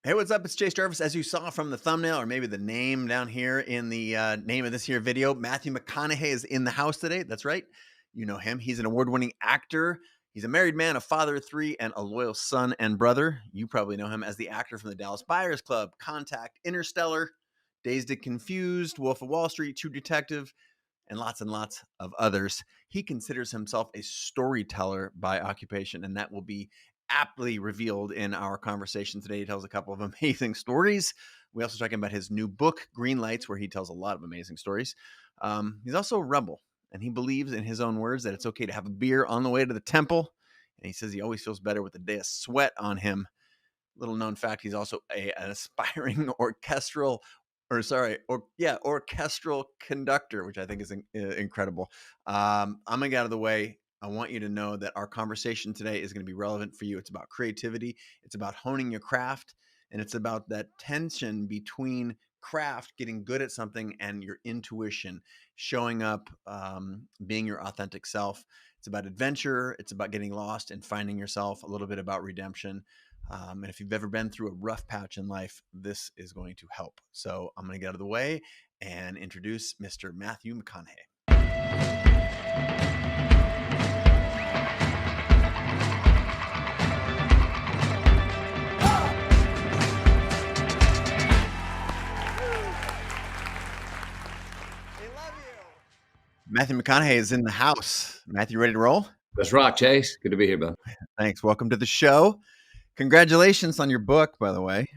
Hey, what's up? It's Chase Jarvis. As you saw from the thumbnail, or maybe the name down here in the name of this here video, Matthew McConaughey is in the house today. That's right. You know him. He's an award-winning actor. He's a married man, a father of three, and a loyal son and brother. You probably know him as the actor from the Dallas Buyers Club, Contact, Interstellar, Dazed and Confused, Wolf of Wall Street, True Detective, and lots of others. He considers himself a storyteller by occupation, and that will be aptly revealed in our conversation today. He tells a couple of amazing stories. We also talking about his new book, Greenlights, where he tells a lot of amazing stories. He's also a rebel, and he believes, in his own words, that it's okay to have a beer on the way to the temple. And he says he always feels better with a day of sweat on him. Little known fact, he's also an aspiring orchestral conductor, which I think is incredible. I'm gonna get out of the way. I want you to know that our conversation today is going to be relevant for you. It's about creativity. It's about honing your craft. And it's about that tension between craft, getting good at something, and your intuition, showing up, being your authentic self. It's about adventure. It's about getting lost and finding yourself, a little bit about redemption. And if you've ever been through a rough patch in life, this is going to help. So I'm going to get out of the way and introduce Mr. Matthew McConaughey. Matthew McConaughey is in the house. Matthew, ready to roll? Let's rock, Chase. Good to be here, bud. Thanks. Welcome to the show. Congratulations on your book, by the way.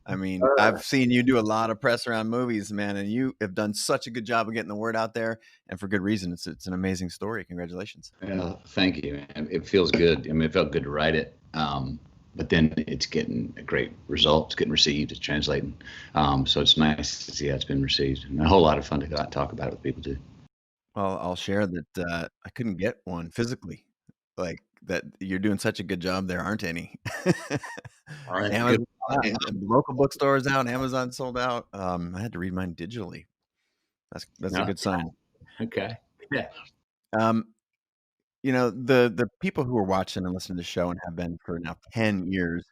I mean, I've seen you do a lot of press around movies, man, and you have done such a good job of getting the word out there, and for good reason. It's an amazing story. Congratulations. Yeah, thank you. It feels good. I mean, it felt good to write it, but then it's getting a great result. It's getting received. It's translating. So it's nice to see how it's been received, and a whole lot of fun to talk about it with people too. Well, I'll share that I couldn't get one physically. Like that, you're doing such a good job. There aren't any. All right, Amazon, good. local bookstores out. Amazon sold out. I had to read mine digitally. That's a good sign. Okay. Yeah. You know, the people who are watching and listening to the show and have been for now 10 years.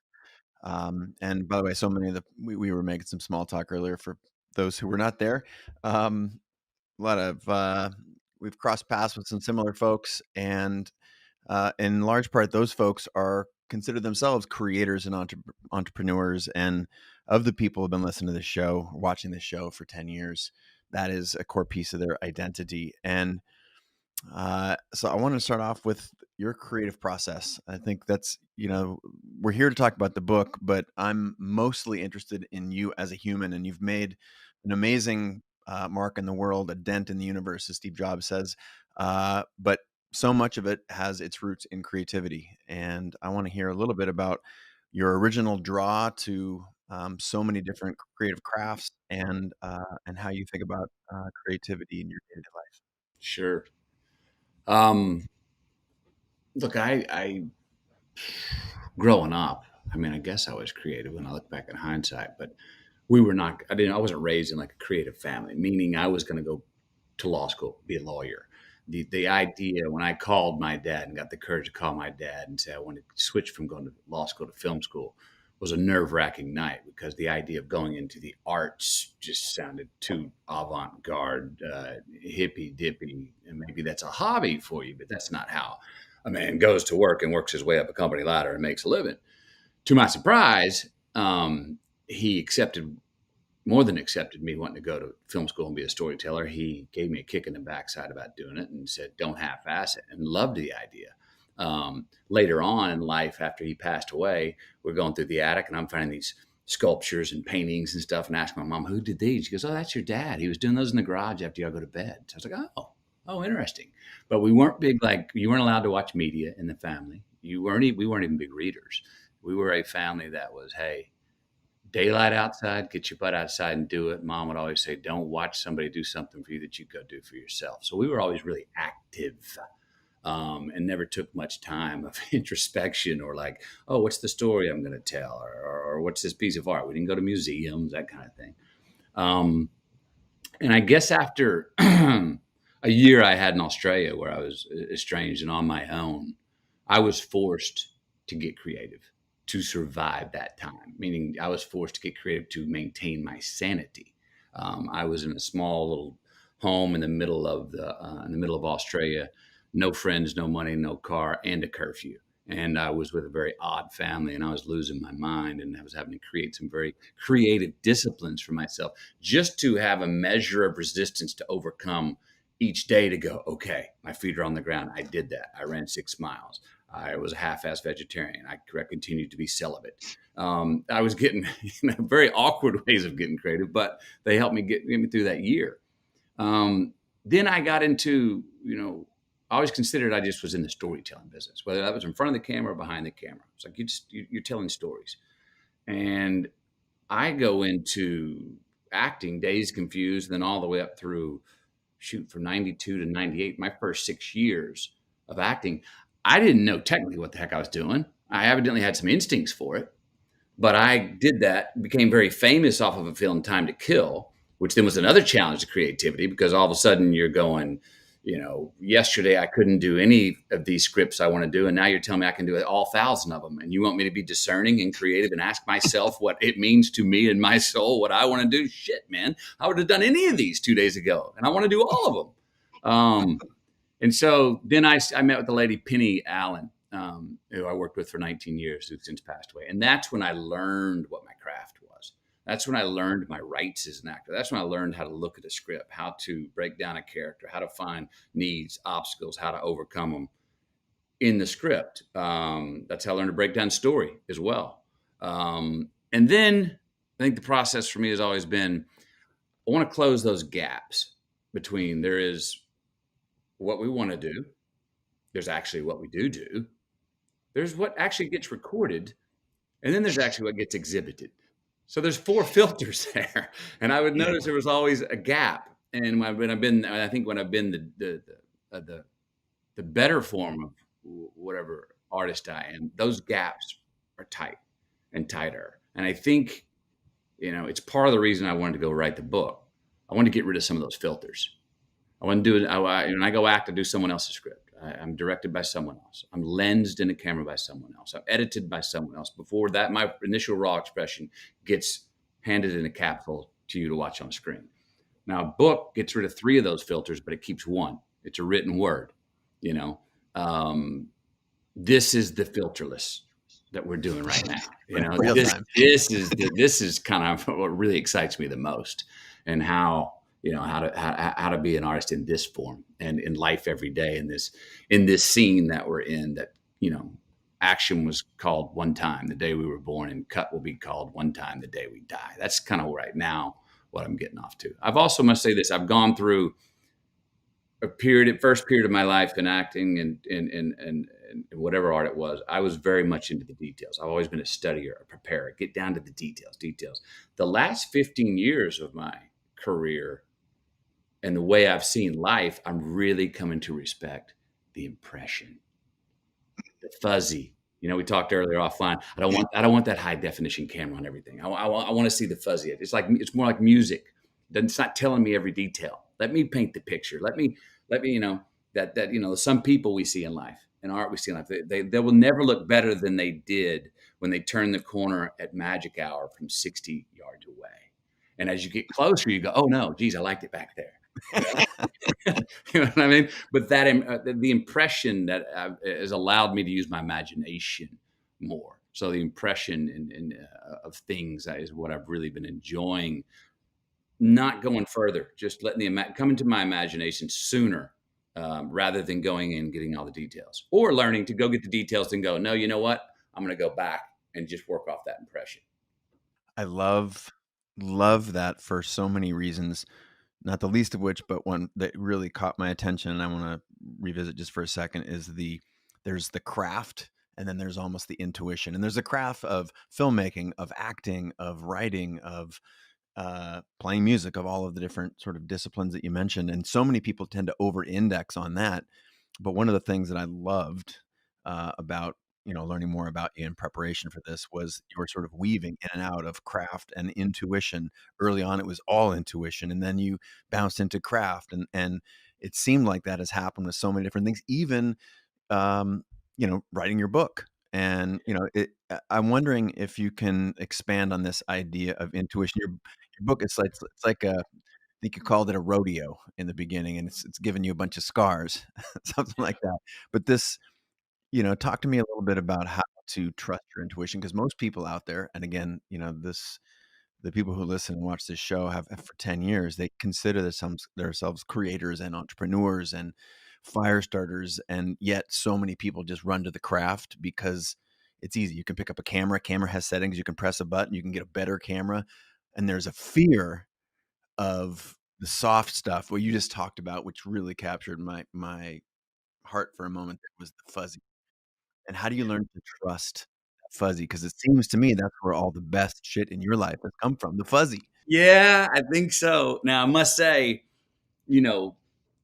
And by the way, so many of we were making some small talk earlier for those who were not there. A lot of we've crossed paths with some similar folks, and in large part, those folks are consider themselves creators and entrepreneurs. And of the people who've been listening to this show, watching this show for 10 years, that is a core piece of their identity. And so I want to start off with your creative process. I think that's, we're here to talk about the book, but I'm mostly interested in you as a human, and you've made an amazing mark in the world, a dent in the universe, as Steve Jobs says. But so much of it has its roots in creativity. And I want to hear a little bit about your original draw to so many different creative crafts, and how you think about creativity in your day-to-day life. Sure. Look, I growing up, I mean, I guess I was creative when I look back in hindsight, but I wasn't raised in like a creative family, meaning I was going to go to law school, be a lawyer. The idea when I called my dad and got the courage to call my dad and say I wanted to switch from going to law school to film school was a nerve-wracking night, because the idea of going into the arts just sounded too avant-garde, hippy-dippy, and maybe that's a hobby for you, but that's not how a man goes to work and works his way up a company ladder and makes a living. To my surprise, he more than accepted me wanting to go to film school and be a storyteller. He gave me a kick in the backside about doing it and said, don't half-ass it, and loved the idea. Later on in life, after he passed away, we're going through the attic and I'm finding these sculptures and paintings and stuff, and asking my mom, who did these? She goes, oh, that's your dad. He was doing those in the garage after y'all go to bed. So I was like, oh, interesting. But we weren't big, like, you weren't allowed to watch media in the family. We weren't even big readers. We were a family that was, hey, daylight outside, get your butt outside and do it. Mom would always say, don't watch somebody do something for you that you go do for yourself. So we were always really active, and never took much time of introspection or like, oh, what's the story I'm going to tell? Or what's this piece of art? We didn't go to museums, that kind of thing. And I guess after a year I had in Australia where I was estranged and on my own, I was forced to get creative. to survive that time, meaning I was forced to get creative to maintain my sanity. I was in a small little home in the middle of Australia, no friends, no money, no car, and a curfew. And I was with a very odd family, and I was losing my mind, and I was having to create some very creative disciplines for myself just to have a measure of resistance to overcome each day to go, okay, my feet are on the ground. I did that. I ran 6 miles. I was a half-ass vegetarian. I continued to be celibate. I was getting very awkward ways of getting creative, but they helped me get me through that year. Then I got into, I always considered I just was in the storytelling business, whether that was in front of the camera or behind the camera. It's like you're telling stories, and I go into acting dazed, confused, then all the way up through from 92 to 98, my first 6 years of acting. I didn't know technically what the heck I was doing. I evidently had some instincts for it, but I did that, became very famous off of a film, Time to Kill, which then was another challenge to creativity because all of a sudden you're going, yesterday I couldn't do any of these scripts I want to do. And now you're telling me I can do all 1,000 of them. And you want me to be discerning and creative and ask myself what it means to me and my soul, what I want to do. Shit, man, I would have done any of these 2 days ago. And I want to do all of them. And so then I met with the lady, Penny Allen, who I worked with for 19 years, who's since passed away. And that's when I learned what my craft was. That's when I learned my rights as an actor. That's when I learned how to look at a script, how to break down a character, how to find needs, obstacles, how to overcome them in the script. That's how I learned to break down story as well. And then I think the process for me has always been, I want to close those gaps between there is what we want to do. There's actually what we do. There's what actually gets recorded. And then there's actually what gets exhibited. So there's 4 filters there. And I would notice there was always a gap. And when I've been the better form of whatever artist I am, those gaps are tight and tighter. And I think, it's part of the reason I wanted to go write the book. I wanted to get rid of some of those filters. I want to do it. When I go act, I do someone else's script. I'm directed by someone else. I'm lensed in a camera by someone else. I'm edited by someone else. Before that, my initial raw expression gets handed in a capsule to you to watch on screen. Now, a book gets rid of 3 of those filters, but it keeps one. It's a written word. This is the filterless that we're doing right now. Real time. This is kind of what really excites me the most, and how to be an artist in this form and in life every day in this scene that we're in, that, action was called one time the day we were born, and cut will be called one time the day we die. That's kind of right now what I'm getting off to. I've also must say this, I've gone through first period of my life in acting and whatever art it was. I was very much into the details. I've always been a studier, a preparer, get down to the details. The last 15 years of my career and the way I've seen life, I'm really coming to respect the impression, the fuzzy. We talked earlier offline. I don't want that high definition camera on everything. I want to see the fuzzy. It's more like music. It's not telling me every detail. Let me paint the picture. Let me that some people we see in life and art we see in life, they will never look better than they did when they turn the corner at magic hour from 60 yards away. And as you get closer, you go, oh no, geez, I liked it back there. You know what I mean? But the impression that has allowed me to use my imagination more. So the impression of things is what I've really been enjoying. Not going further, just letting come into my imagination sooner, rather than going in and getting all the details, or learning to go get the details and go, no, you know what? I'm going to go back and just work off that impression. I love that for so many reasons, not the least of which, but one that really caught my attention, and I want to revisit just for a second, is there's the craft, and then there's almost the intuition. And there's a craft of filmmaking, of acting, of writing, of playing music, of all of the different sort of disciplines that you mentioned. And so many people tend to over-index on that. But one of the things that I loved about learning more about you in preparation for this was your sort of weaving in and out of craft and intuition. Early on, it was all intuition, and then you bounced into craft, and it seemed like that has happened with so many different things. Even writing your book And, I'm wondering if you can expand on this idea of intuition. Your book is like it's like a I think you called it a rodeo in the beginning, and it's given you a bunch of scars, something like that. But this, talk to me a little bit about how to trust your intuition, because most people out there, and again, the people who listen and watch this show have for 10 years, they consider themselves creators and entrepreneurs and fire starters, and yet so many people just run to the craft because it's easy. You can pick up a camera has settings, you can press a button, you can get a better camera, and there's a fear of the soft stuff, what you just talked about, which really captured my heart for a moment, that was the fuzzy. And how do you learn to trust that fuzzy? Because it seems to me that's where all the best shit in your life has come from, the fuzzy. Yeah, I think so. Now, I must say, you know,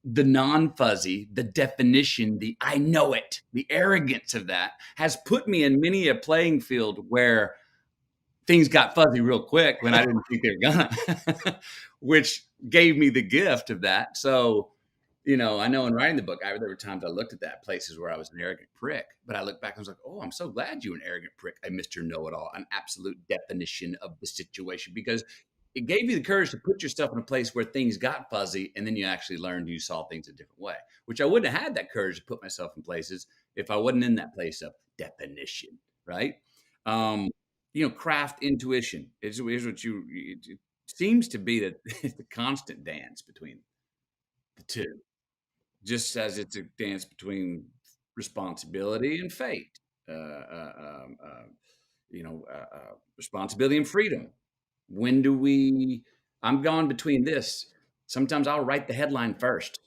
the non-fuzzy, the definition, the I know it, the arrogance of that has put me in many a playing field where things got fuzzy real quick when I didn't think they were gonna, which gave me the gift of that. So, I know in writing the book, there were times I looked at that places where I was an arrogant prick, but I looked back and was like, oh, I'm so glad you're an arrogant prick, a Mr. Know-it-all, an absolute definition of the situation, because it gave you the courage to put yourself in a place where things got fuzzy, and then you actually learned you saw things a different way, which I wouldn't have had that courage to put myself in places if I wasn't in that place of definition, right? Um, craft intuition is what it seems to be that it's the constant dance between the two, just as it's a dance between responsibility and fate, uh, uh, um, uh, responsibility and freedom. When do we? I'm gone between this. Sometimes I'll write the headline first.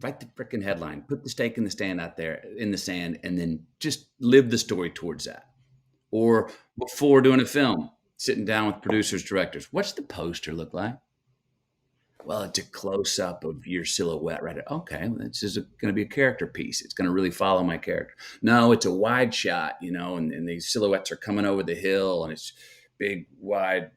Write the freaking headline. Put the stake in the stand out there in the sand, and then just live the story towards that. Or before doing a film, sitting down with producers, directors. What's the poster look like? Well, it's a close up of your silhouette, right? Okay, this is going to be a character piece. It's going to really follow my character. No, it's a wide shot, and these silhouettes are coming over the hill, and it's big, wide,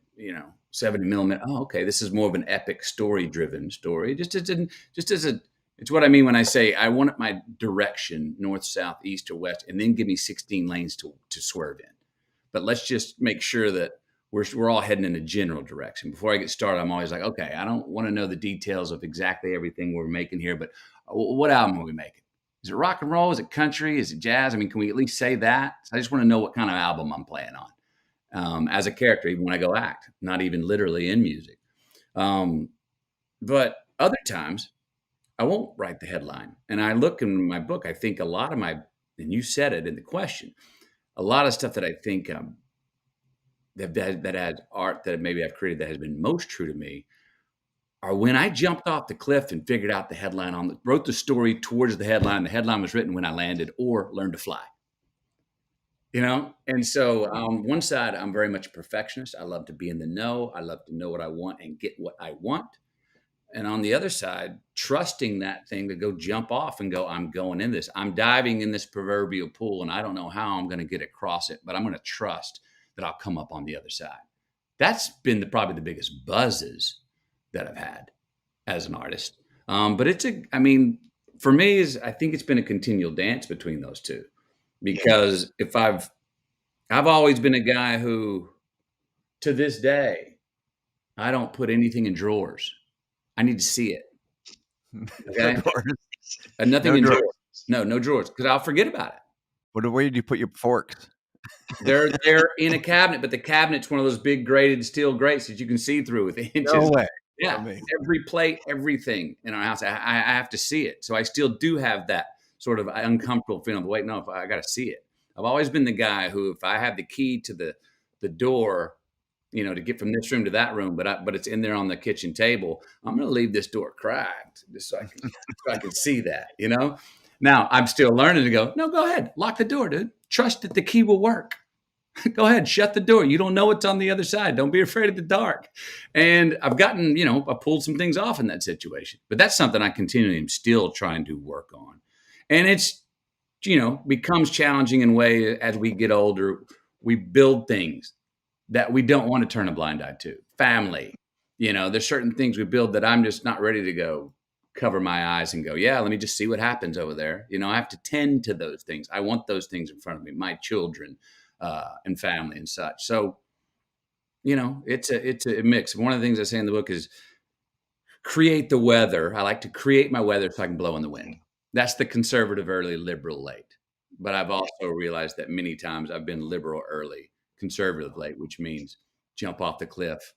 70 millimeter. Oh, okay, this is more of an epic story-driven story. It's what I mean when I say I want my direction north, south, east, or west, and then give me 16 lanes to swerve in. But let's just make sure that we're all heading in a general direction. Before I get started, I'm always like, okay, I don't want to know the details of exactly everything we're making here, but what album are we making? Is it rock and roll? Is it country? Is it jazz? I mean, can we at least say that? I just want to know what kind of album I'm playing on, as a character, even when I go act, not even literally in music. But other times, I won't write the headline. And I look in my book, I think a lot of and you said it in the question, a lot of stuff that I think that had art that maybe I've created that has been most true to me are when I jumped off the cliff and figured out the headline wrote the story towards the headline. The headline was written when I landed or learned to fly, And so on one side, I'm very much a perfectionist. I love to be in the know. I love to know what I want and get what I want. And on the other side, trusting that thing to go jump off and go, I'm going in this. I'm diving in this proverbial pool, and I don't know how I'm going to get across it, but I'm going to trust that I'll come up on the other side. That's been probably the biggest buzzes that I've had as an artist. But for me, I think it's been a continual dance between those two, because if I've always been a guy who, to this day, I don't put anything in drawers. I need to see it. No Okay. drawers. And nothing No in drawers. drawers. No drawers, because I'll forget about it. Where did you put your forks? They're in a cabinet, but the cabinet's one of those big grated steel grates that you can see through with inches. No way. Yeah, Amazing. every plate, everything in our house, I have to see it. So I still do have that sort of uncomfortable feeling of, wait, no, if I got to see it. I've always been the guy who, if I have the key to the door, to get from this room to that room, but it's in there on the kitchen table, I'm going to leave this door cracked just so I can see that, Now I'm still learning to go, no, go ahead, lock the door, dude. Trust that the key will work. Go ahead, shut the door. You don't know what's on the other side. Don't be afraid of the dark. And I've gotten, I pulled some things off in that situation, but that's something I continually am still trying to work on. And it's, becomes challenging in a way as we get older. We build things that we don't want to turn a blind eye to. Family, there's certain things we build that I'm just not ready to go. cover my eyes and go, yeah, let me just see what happens over there. I have to tend to those things. I want those things in front of me, my children, and family and such. So, it's a mix. One of the things I say in the book is create the weather. I like to create my weather so I can blow in the wind. That's the conservative early, liberal late. But I've also realized that many times I've been liberal early, conservative late, which means jump off the cliff,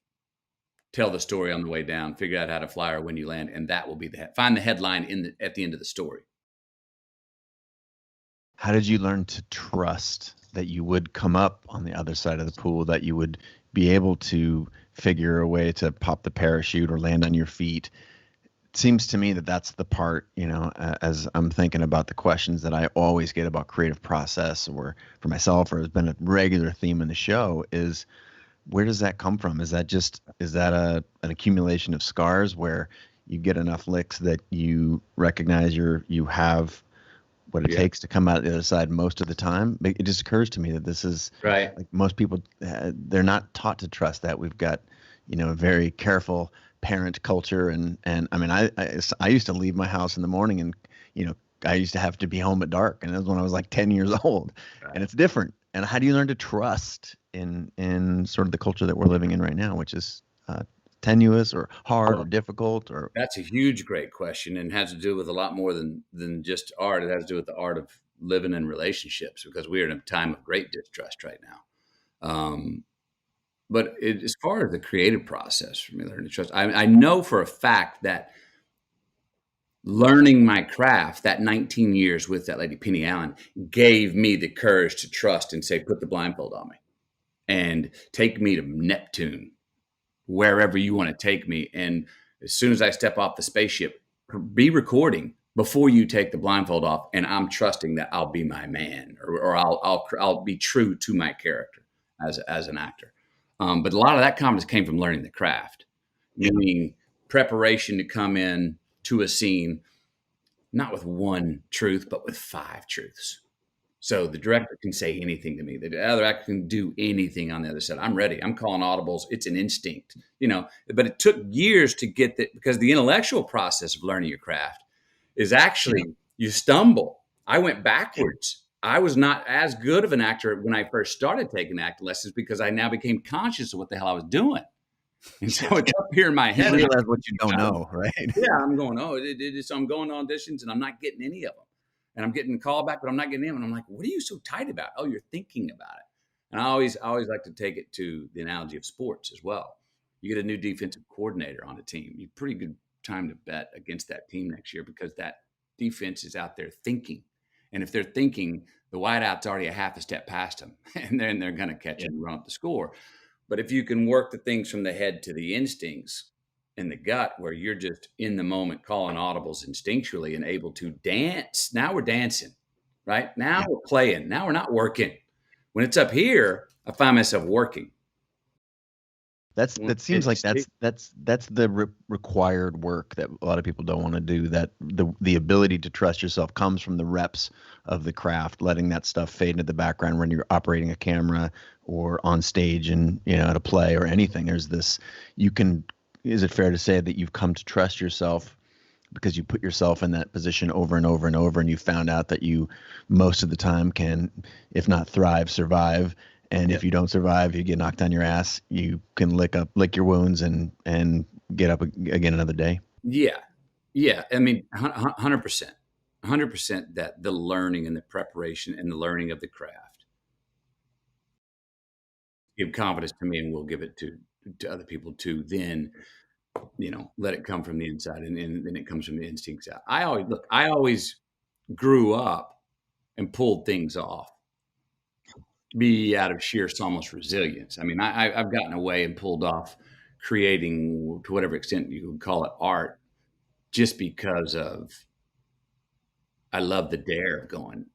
tell the story on the way down, figure out how to fly or when you land, and that will be find the headline at the end of the story. How did you learn to trust that you would come up on the other side of the pool, that you would be able to figure a way to pop the parachute or land on your feet? It seems to me that that's the part, as I'm thinking about the questions that I always get about creative process, or for myself, or has been a regular theme in the show, is where does that come from? Is that an accumulation of scars where you get enough licks that you recognize you have what it Yeah. takes to come out the other side most of the time? It just occurs to me that this is Right. like most people, they're not taught to trust that. We've got, a very careful parent culture. And I mean, I used to leave my house in the morning and, I used to have to be home at dark. And that was when I was like 10 years old, and Right. it's different. And how do you learn to trust in sort of the culture that we're living in right now, which is tenuous or hard or difficult or That's a huge, great question, and has to do with a lot more than just art. It has to do with the art of living in relationships, because we are in a time of great distrust right now. But as far as the creative process for me, learning to trust, I know for a fact that learning my craft, that 19 years with that lady Penny Allen, gave me the courage to trust and say, put the blindfold on me and take me to Neptune, wherever you want to take me. And as soon as I step off the spaceship, be recording before you take the blindfold off, and I'm trusting that I'll be my man, or I'll be true to my character as an actor. But a lot of that confidence came from learning the craft, meaning preparation to come in to a scene, not with one truth, but with 5 truths. So the director can say anything to me. The other actor can do anything on the other side. I'm ready. I'm calling audibles. It's an instinct, but it took years to get that, because the intellectual process of learning your craft is actually, you stumble. I went backwards. I was not as good of an actor when I first started taking acting lessons, because I now became conscious of what the hell I was doing. And so it's up here in my you head. realize what you don't know, right? Yeah, I'm going, oh, so I'm going to auditions and I'm not getting any of them. And I'm getting a call back, but I'm not getting them. And I'm like, what are you so tight about? Oh, you're thinking about it. And I always like to take it to the analogy of sports as well. You get a new defensive coordinator on a team, you pretty good time to bet against that team next year, because that defense is out there thinking. And if they're thinking, the wideout's already a half a step past them, and then they're going to catch and run up the score. But if you can work the things from the head to the instincts in the gut, where you're just in the moment calling audibles instinctually and able to dance. Now we're dancing, right? Now Yeah. we're playing. Now we're not working. When it's up here, I find myself working. That seems like that's the required work that a lot of people don't want to do. That the ability to trust yourself comes from the reps of the craft, letting that stuff fade into the background when you're operating a camera or on stage and at a play or anything. There's this, is it fair to say that you've come to trust yourself because you put yourself in that position over and over and over, and you found out that you most of the time can, if not thrive, survive. And if you don't survive, you get knocked on your ass, you can lick your wounds and get up again another day. Yeah. Yeah. I mean, 100%, 100% that the learning and the preparation and the learning of the craft give confidence to me, and we'll give it to other people too. Then, let it come from the inside, and then it comes from the instincts out. I always grew up and pulled things off, be out of sheer almost resilience. I mean, I've gotten away and pulled off creating, to whatever extent you would call it, art, just because of, I love the dare of going,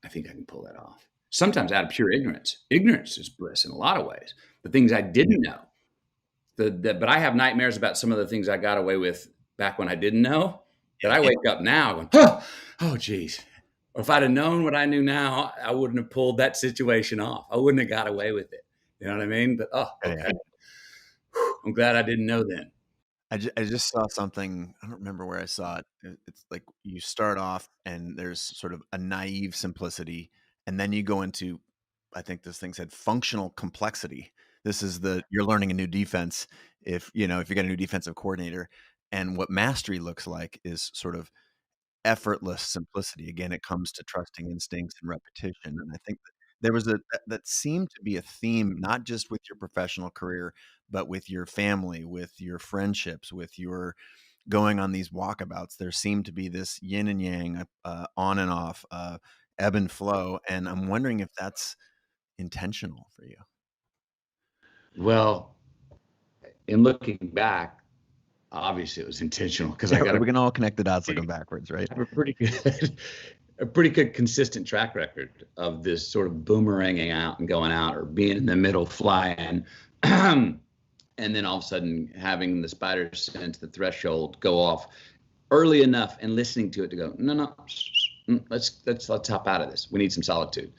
I think I can pull that off. Sometimes out of pure ignorance. Ignorance is bliss in a lot of ways. The things I didn't know. But I have nightmares about some of the things I got away with back when I didn't know, that I wake up now going, oh, geez. Or if I'd have known what I knew now, I wouldn't have pulled that situation off. I wouldn't have got away with it. You know what I mean? But, okay. I'm glad I didn't know then. I just saw something, I don't remember where I saw it. It's like you start off and there's sort of a naive simplicity, and then you go into, I think this thing said functional complexity. This is the you're learning a new defense if, if you get a new defensive coordinator, and what mastery looks like is sort of effortless simplicity. Again, it comes to trusting instincts and repetition, and I think that there was that seemed to be a theme, not just with your professional career, but with your family, with your friendships, with your going on these walkabouts. There seemed to be this yin and yang, on and off, ebb and flow, and I'm wondering if that's intentional for you. Well, in looking back, obviously it was intentional because Yeah, we can all connect the dots looking backwards, right? I have a pretty good, a pretty good consistent track record of this sort of boomeranging out and going out, or being in the middle flying, and then all of a sudden having the spider sense, the threshold go off early enough, and listening to it to go, no, no, let's hop out of this. We need some solitude.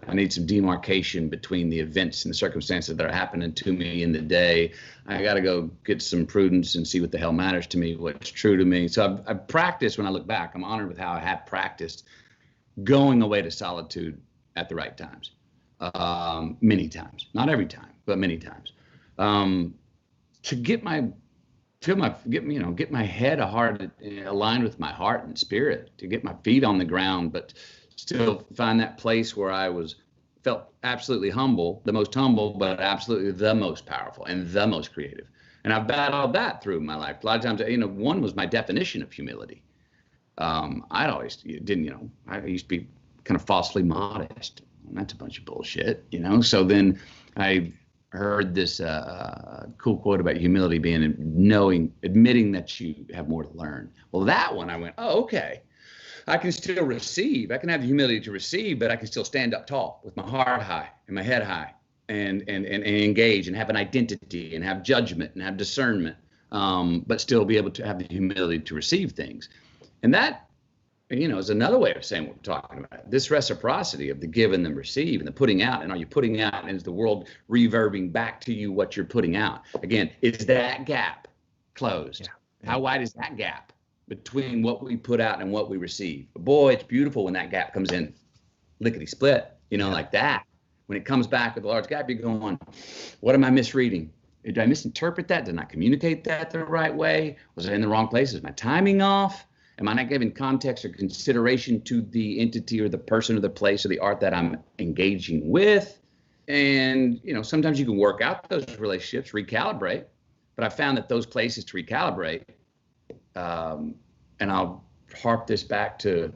I need some demarcation between the events and the circumstances that are happening to me in the day. I got to go get some prudence and see what the hell matters to me, what's true to me. So I've practiced. When I look back, I'm honored with how I have practiced going away to solitude at the right times, many times, not every time, but many times, to get my get my head heart aligned with my heart and spirit, to get my feet on the ground, but still find that place where felt absolutely humble, the most humble, but absolutely the most powerful and the most creative. And I've battled that through my life. A lot of times, one was my definition of humility. I'd always didn't, I used to be kind of falsely modest. That's a bunch of bullshit, So then I heard this cool quote about humility being admitting that you have more to learn. Well, that one I went, oh, okay. I can still receive. I can have the humility to receive, but I can still stand up tall with my heart high and my head high, and engage and have an identity and have judgment and have discernment, but still be able to have the humility to receive things. And that, is another way of saying what we're talking about. This reciprocity of the give and the receive and the putting out. And are you putting out, and is the world reverbing back to you what you're putting out? Again, is that gap closed? Yeah. How wide is that gap between what we put out and what we receive? But boy, it's beautiful when that gap comes in lickety split, like that. When it comes back with a large gap, you're going, what am I misreading? Did I misinterpret that? Did I not communicate that the right way? Was it in the wrong place? Is my timing off? Am I not giving context or consideration to the entity or the person or the place or the art that I'm engaging with? And, sometimes you can work out those relationships, recalibrate. But I found that those places to recalibrate, and I'll harp this back to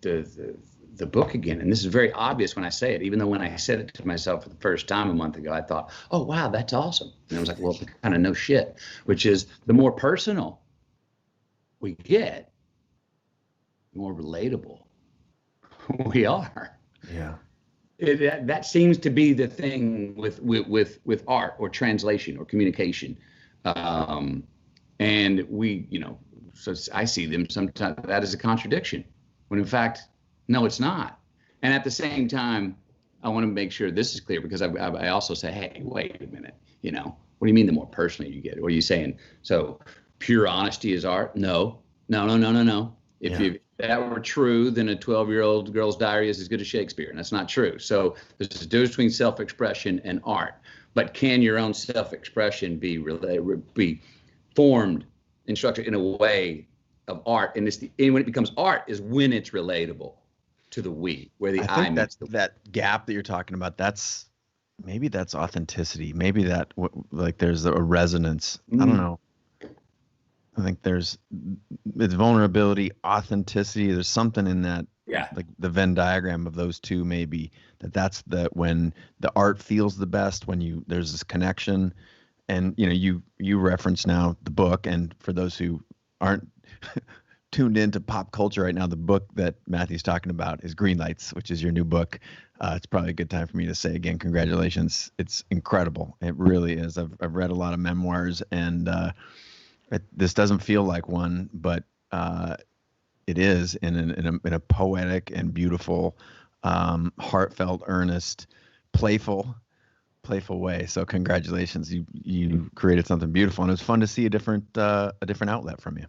the book again. And this is very obvious when I say it, even though when I said it to myself for the first time a month ago, I thought, oh, wow, that's awesome. And I was like, well, kind of no shit, which is the more personal we get, the more relatable we are. Yeah. That seems to be the thing with art or translation or communication. And we, so I see them sometimes that as a contradiction, when in fact, no, it's not. And at the same time, I want to make sure this is clear, because I also say, hey, wait a minute, what do you mean the more personal you get? What are you saying? So pure honesty is art? No. If that were true, then a 12-year-old girl's diary is as good as Shakespeare, and that's not true. So there's a difference between self-expression and art. But can your own self-expression be formed and structured in a way of art? And when it becomes art is when it's relatable to the we, where the I think meets the that gap that you're talking about, maybe that's authenticity. Maybe that like there's a resonance. I don't know. I think it's vulnerability, authenticity. There's something in that, like the Venn diagram of those two, maybe that's when the art feels the best, when there's this connection. And you reference now the book, and for those who aren't tuned into pop culture right now, the book that Matthew's talking about is Greenlights, which is your new book. It's probably a good time for me to say again, congratulations. It's incredible. It really is. I've read a lot of memoirs, and this doesn't feel like one, but it is in a poetic and beautiful, heartfelt, earnest, playful, playful way. So congratulations, you created something beautiful, and it was fun to see a different outlet from you.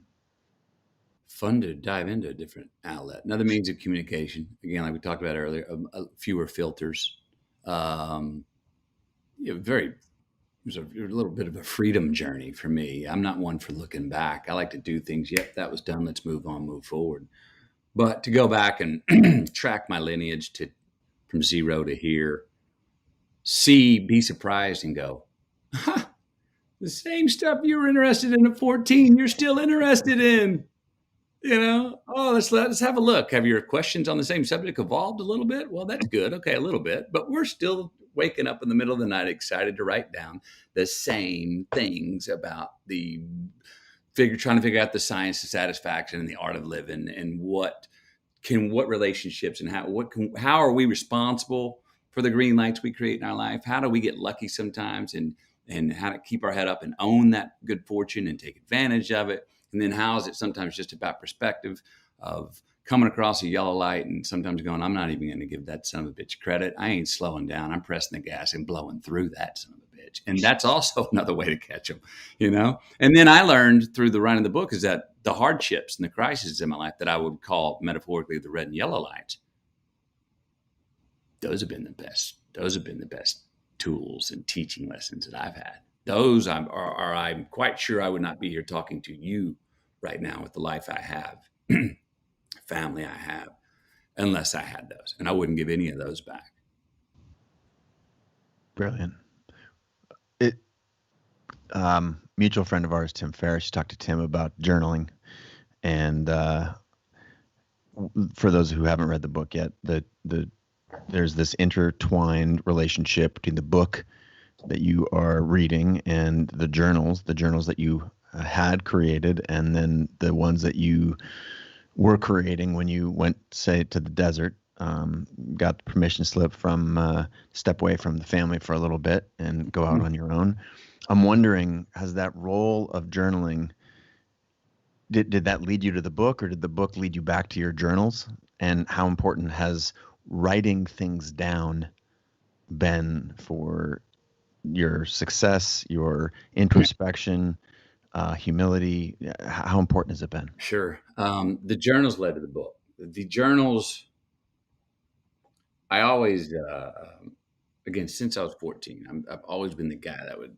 Fun to dive into a different outlet, another means of communication. Again, like we talked about earlier, fewer filters. Um, very, it was a little bit of a freedom journey for me. I'm not one for looking back. I like to do things. Yep, that was done. Let's move on, move forward. But to go back and track my lineage to from zero to here, see, be surprised, and go, huh, the same stuff you were interested in at 14, you're still interested in. Oh, let's have a look. Have your questions on the same subject evolved a little bit? Well, that's good. Okay, a little bit, but we're still waking up in the middle of the night excited to write down the same things about trying to figure out the science of satisfaction and the art of living, and what relationships and how are we responsible for the green lights we create in our life? How do we get lucky sometimes, and how to keep our head up and own that good fortune and take advantage of it? And then how is it sometimes just about perspective of coming across a yellow light and sometimes going, I'm not even going to give that son of a bitch credit. I ain't slowing down. I'm pressing the gas and blowing through that son of a bitch. And that's also another way to catch them. And then I learned through the writing of the book is that the hardships and the crises in my life that I would call metaphorically the red and yellow lights, those have been the best. Those have been the best tools and teaching lessons that I've had. Those I'm quite sure I would not be here talking to you right now with the life I have, family I have, unless I had those. And I wouldn't give any of those back. Brilliant. It Mutual friend of ours, Tim Ferriss, talked to Tim about journaling, and for those who haven't read the book yet, there's this intertwined relationship between the book that you are reading and the journals that you had created, and then the ones that you were creating when you went, say, to the desert, got the permission slip from step away from the family for a little bit and go out on your own. I'm wondering, has that role of journaling, did that lead you to the book, or did the book lead you back to your journals? And how important has writing things down been for your success, your introspection, humility? How important has it been? Sure. The journals led to the book. The journals, I always, again, since I was 14, I've always been the guy that would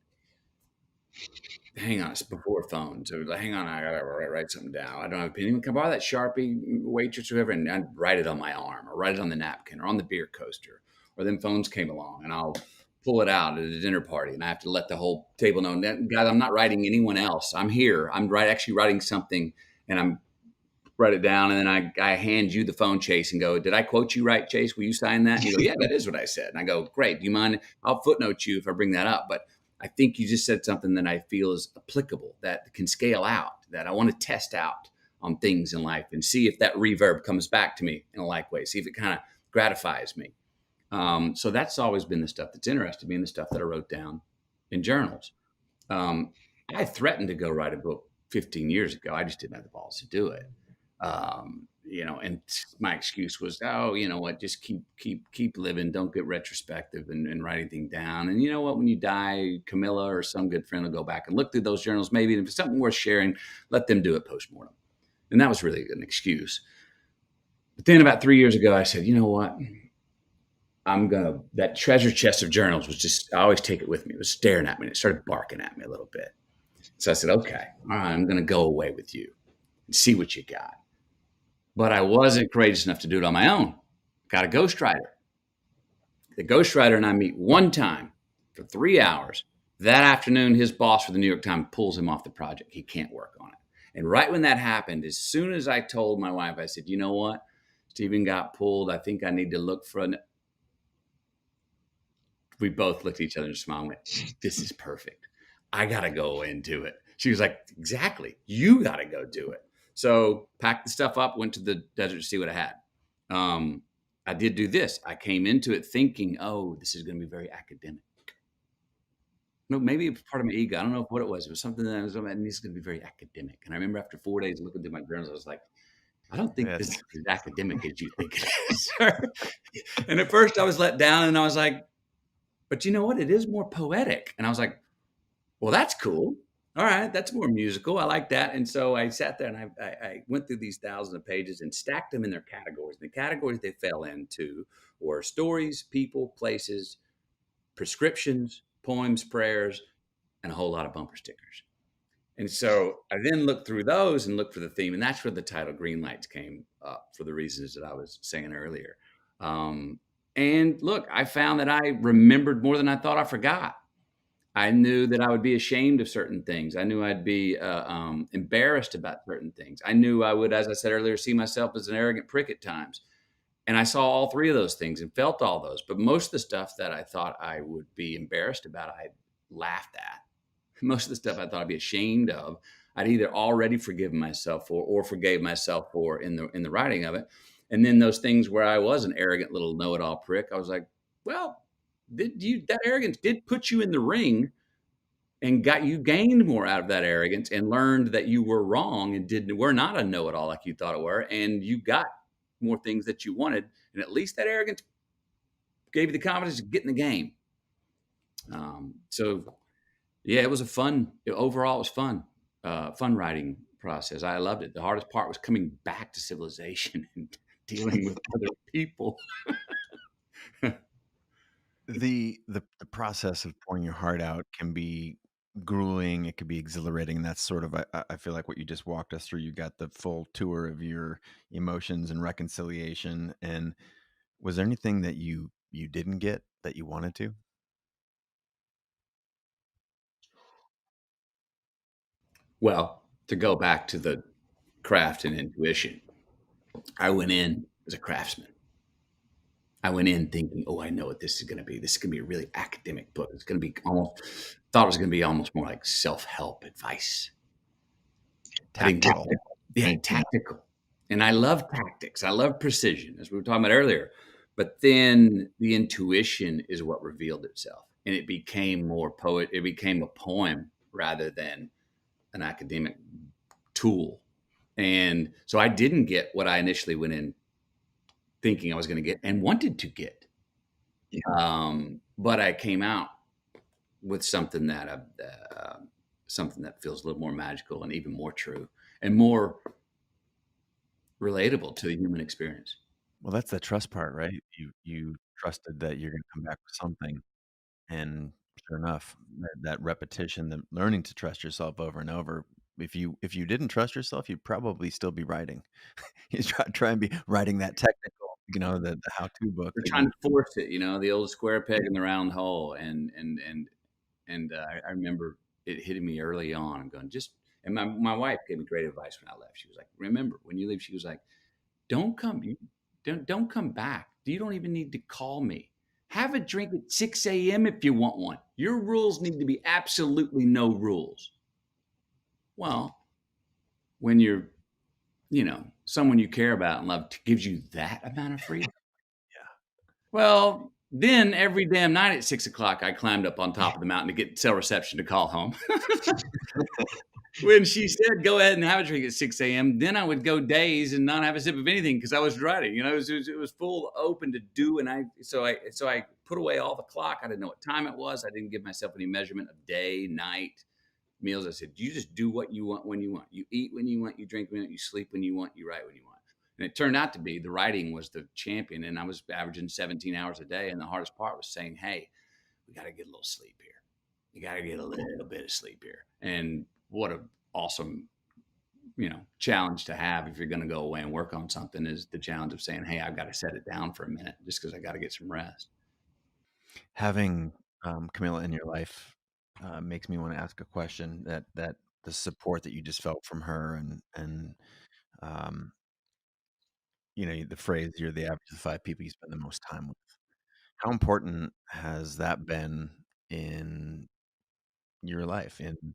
hang on, it's before phones. So like, hang on, I gotta write something down. I don't have a pen. Can I borrow that Sharpie, waitress, whoever? And I'd write it on my arm, or write it on the napkin, or on the beer coaster. Or then phones came along, and I'll pull it out at a dinner party, and I have to let the whole table know, guys, I'm not writing anyone else. I'm here. I'm actually writing something, and I'm write it down, and then I hand you the phone, Chase, and go, did I quote you right, Chase? Will you sign that? And you go, yeah, that is what I said. And I go, great. Do you mind? I'll footnote you if I bring that up. But I think you just said something that I feel is applicable, that can scale out, that I want to test out on things in life and see if that reverb comes back to me in a like way, see if it kind of gratifies me. So that's always been the stuff that's interested me, and the stuff that I wrote down in journals. I threatened to go write a book 15 years ago. I just didn't have the balls to do it. And my excuse was, oh, you know what, just keep living. Don't get retrospective and write anything down. And you know what, when you die, Camila or some good friend will go back and look through those journals. Maybe if it's something worth sharing, let them do it postmortem. And that was really an excuse. But then about 3 years ago, I said, you know what, that treasure chest of journals was just, I always take it with me. It was staring at me, and it started barking at me a little bit. So I said, okay, all right, I'm going to go away with you and see what you got. But I wasn't courageous enough to do it on my own. Got a ghostwriter. The ghostwriter and I meet one time for 3 hours. That afternoon, his boss for the New York Times pulls him off the project. He can't work on it. And right when that happened, as soon as I told my wife, I said, you know what? Stephen got pulled. I think I need to look for We both looked at each other and smiled and went, this is perfect. I got to go and do it. She was like, exactly. You got to go do it. So packed the stuff up, went to the desert to see what I had. I did do this. I came into it thinking, oh, this is going to be very academic. No, maybe it was part of my ego. I don't know what it was. It was something that I was, and this is going to be very academic. And I remember after 4 days looking through my journals, I was like, I don't think this is as academic as you think it is. And at first I was let down, and I was like, but you know what? It is more poetic. And I was like, well, that's cool. All right, that's more musical. I like that. And so I sat there and I went through these thousands of pages and stacked them in their categories. The categories they fell into were stories, people, places, prescriptions, poems, prayers, and a whole lot of bumper stickers. And so I then looked through those and looked for the theme, and that's where the title Greenlights came up for the reasons that I was saying earlier. Um, and look, I found that I remembered more than I thought I forgot. I knew that I would be ashamed of certain things. I knew I'd be embarrassed about certain things. I knew I would, as I said earlier, see myself as an arrogant prick at times. And I saw all three of those things and felt all those. But most of the stuff that I thought I would be embarrassed about, I laughed at. Most of the stuff I thought I'd be ashamed of, I'd either already forgiven myself for or forgave myself for in the writing of it. And then those things where I was an arrogant little know-it-all prick, I was like, well, that arrogance did put you in the ring and got you gained more out of that arrogance and learned that you were wrong and didn't were not a know-it-all like you thought it were, and you got more things that you wanted, and at least that arrogance gave you the confidence to get in the game. So yeah, it was a fun. Overall, it was fun. Fun writing process. I loved it. The hardest part was coming back to civilization and dealing with other people. The process of pouring your heart out can be grueling, it could be exhilarating, and that's sort of I feel like what you just walked us through, you got the full tour of your emotions and reconciliation, and was there anything that you didn't get that you wanted to? Well, to go back to the craft and intuition, I went in as a craftsman. I went in thinking, "Oh, I know what this is gonna be. This is gonna be a really academic book. It's gonna be almost thought it was gonna be almost more like self-help advice." I didn't get Tactical. that. Yeah, tactical. And I love tactics. I love precision, as we were talking about earlier. But then the intuition is what revealed itself. And it became more poet. It became a poem rather than an academic tool. And so I didn't get what I initially went in thinking I was going to get and wanted to get. Yeah. But I came out with something that feels a little more magical and even more true and more relatable to the human experience. Well, that's the trust part, right? You trusted that you're gonna come back with something, and sure enough, that repetition, the learning to trust yourself over and over, if you didn't trust yourself, you'd probably still be writing. You try and be writing that technical, the how-to book They're that trying you to force it, the old square peg in the round hole, I remember it hitting me early on. I'm going, just and my wife gave me great advice when I left. She was like, "Remember, when you leave," she was like, "Don't come, you don't come back. You don't even need to call me. Have a drink at 6 a.m. if you want one. Your rules need to be absolutely no rules." Well, when you're, someone you care about and love gives you that amount of freedom. Well, then every damn night at 6 o'clock, I climbed up on top of the mountain to get cell reception to call home. When she said, "Go ahead and have a drink at 6 a.m.," then I would go days and not have a sip of anything because I was writing. It was full open to do, and I put away all the clock. I didn't know what time it was. I didn't give myself any measurement of day, night, meals. I said, "You just do what you want when you want. You eat when you want. You drink when you want. You sleep when you want. You write when you want." And it turned out to be the writing was the champion, and I was averaging 17 hours a day. And the hardest part was saying, "Hey, we got to get a little sleep here. You got to get a little bit of sleep here." And what a awesome, challenge to have if you're going to go away and work on something is the challenge of saying, "Hey, I've got to set it down for a minute just because I got to get some rest." Having, Camila in your life, makes me wanna ask a question that the support that you just felt from her and, um, the phrase, "You're the average of the 5 people you spend the most time with." How important has that been in your life, in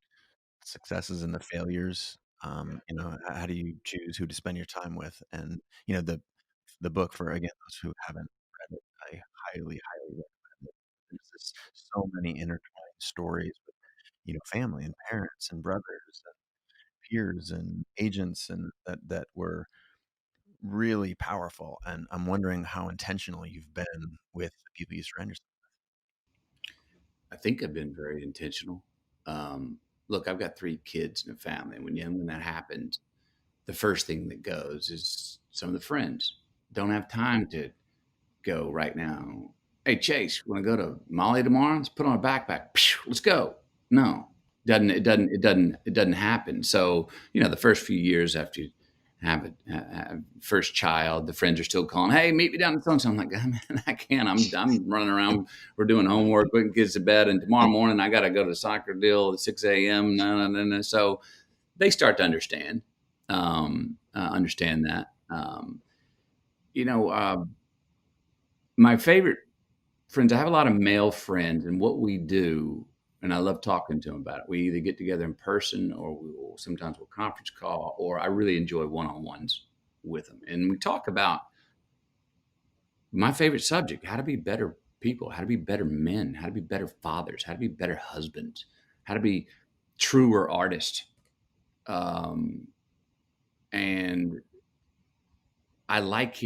successes and the failures? How do you choose who to spend your time with? And, the book for, again, those who haven't read it, I highly, highly recommend it. There's just so many intertwined stories with, family and parents and brothers and peers and agents and that were really powerful, and I'm wondering how intentional you've been with the people you surround yourself. I think I've been very intentional. Look, I've got 3 kids and a family, and when that happens, the first thing that goes is some of the friends don't have time to go right now. "Hey, Chase, wanna go to Molly tomorrow? Let's put on a backpack. Phew, let's go." No. It doesn't happen. So, the first few years after you have a first child, the friends are still calling, "Hey, meet me down in so and so." I'm like, "Oh, man, I can't. I'm running around. We're doing homework, putting kids to bed, and tomorrow morning I gotta go to the soccer deal at 6 AM." No, no, no, no. So they start to understand that. You know, my favorite friends, I have a lot of male friends, and what we do, and I love talking to them about it. We either get together in person, or sometimes we'll conference call, or I really enjoy one-on-ones with them. And we talk about my favorite subject: how to be better people, how to be better men, how to be better fathers, how to be better husbands, how to be truer artists. Um, and I like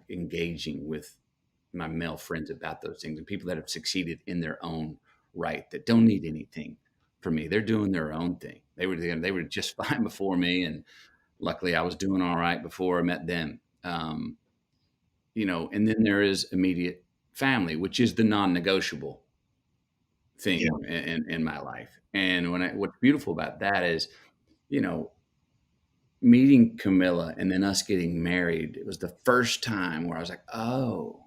engaging with my male friends about those things, and people that have succeeded in their own right, that don't need anything from me. They're doing their own thing. They were just fine before me, and luckily I was doing all right before I met them. And then there is immediate family, which is the non-negotiable thing Yeah. in my life. And what's beautiful about that is, you know, meeting Camilla and then us getting married, it was the first time where I was like, oh,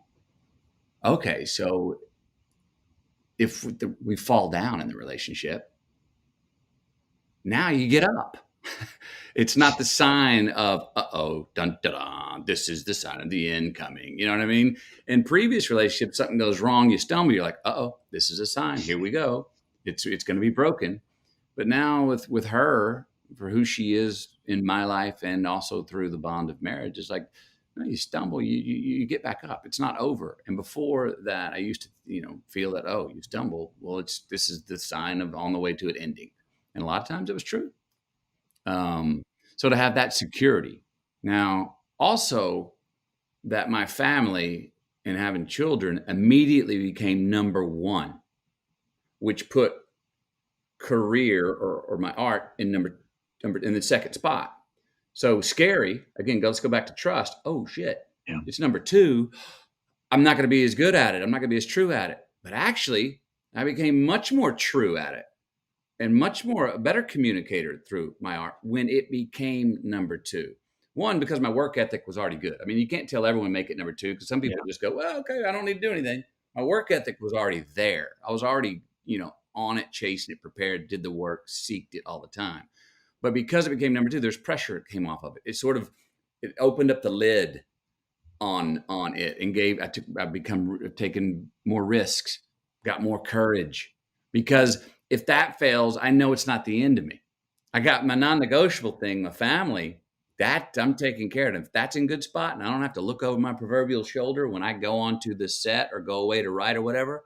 okay, so if we fall down in the relationship, now you get up. It's not the sign of, uh-oh, dun, dun, dun, this is the sign of the end coming. You know what I mean? In previous relationships, something goes wrong, you stumble, you're like, uh-oh, this is a sign. Here we go. It's going to be broken. But now with her, for who she is in my life, and also through the bond of marriage, it's like, no, you stumble, you get back up. It's not over. And before that, I used to, feel that, oh, you stumble. Well, this is the sign of on the way to it ending. And a lot of times it was true. Um, so to have that security. Now, also that my family and having children immediately became number one, which put career or my art in number in the second spot. So scary. Again, let's go back to trust. Oh shit. Yeah. It's number two. I'm not going to be as good at it. I'm not going to be as true at it. But actually, I became much more true at it, and much more a better communicator through my art when it became number two. One, because my work ethic was already good. I mean, you can't tell everyone make it number two, because some Yeah. people just go, well, okay, I don't need to do anything. My work ethic was already there. I was already, on it, chasing it, prepared, did the work, seeked it all the time. But because it became number two, there's pressure that came off of it. It opened up the lid on it, and I've taken more risks, got more courage, because if that fails, I know it's not the end of me. I got my non-negotiable thing, my family, that I'm taking care of. If that's in good spot and I don't have to look over my proverbial shoulder when I go onto the set or go away to write or whatever,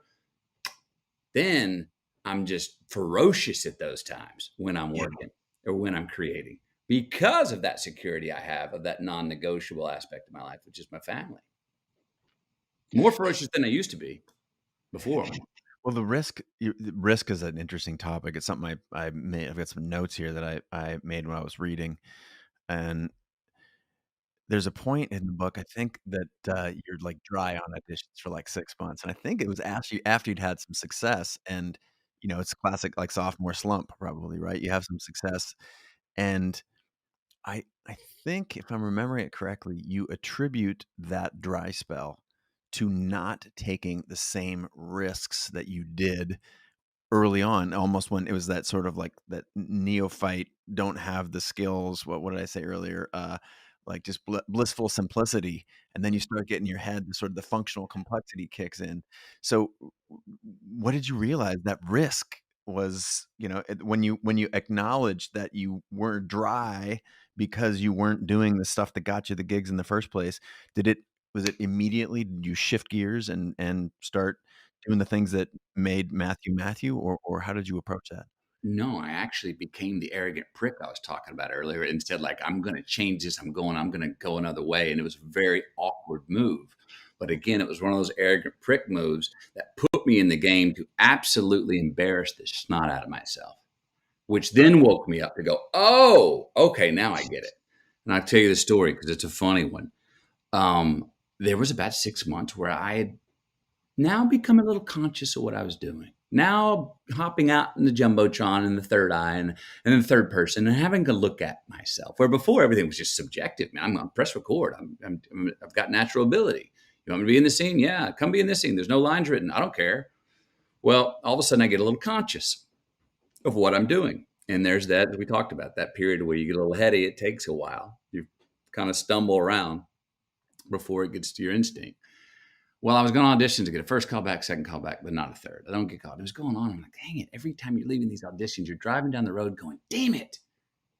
then I'm just ferocious at those times when I'm Yeah. working or when I'm creating, because of that security I have of that non-negotiable aspect of my life, which is my family. More ferocious than I used to be before. Well, the risk is an interesting topic. It's something I made. I've got some notes here that I made when I was reading, and there's a point in the book, I think, that, you're, like, dry on auditions for, like, 6 months, and I think it was after you'd had some success, and, it's classic, like, sophomore slump probably, right? You have some success, and I think, if I'm remembering it correctly, you attribute that dry spell to not taking the same risks that you did early on, almost when it was that sort of like that neophyte, don't have the skills. What did I say earlier? Like just blissful simplicity, and then you start getting your head, the sort of the functional complexity kicks in. So, what did you realize that risk was? When you acknowledged that you weren't dry because you weren't doing the stuff that got you the gigs in the first place. Did it? Was it immediately? Did you shift gears and start doing the things that made Matthew Matthew, or how did you approach that? No, I actually became the arrogant prick I was talking about earlier, and said, like, I'm going to change this. I'm going to go another way. And it was a very awkward move. But again, it was one of those arrogant prick moves that put me in the game to absolutely embarrass the snot out of myself, which then woke me up to go, oh, okay, now I get it. And I'll tell you the story because it's a funny one. There was about 6 months where I had now become a little conscious of what I was doing. Now hopping out in the jumbotron and the third eye and the third person and having to look at myself. Where before everything was just subjective. Man, I'm on press record. I've got natural ability. You want me to be in the scene? Yeah, come be in this scene. There's no lines written. I don't care. Well, all of a sudden I get a little conscious of what I'm doing. And there's that, as we talked about, that period where you get a little heady. It takes a while. You kind of stumble around before it gets to your instinct. Well, I was going to audition to get a first call back, second call back, but not a third. I don't get called. It was going on. I'm like, dang it. Every time you're leaving these auditions, you're driving down the road going, damn it.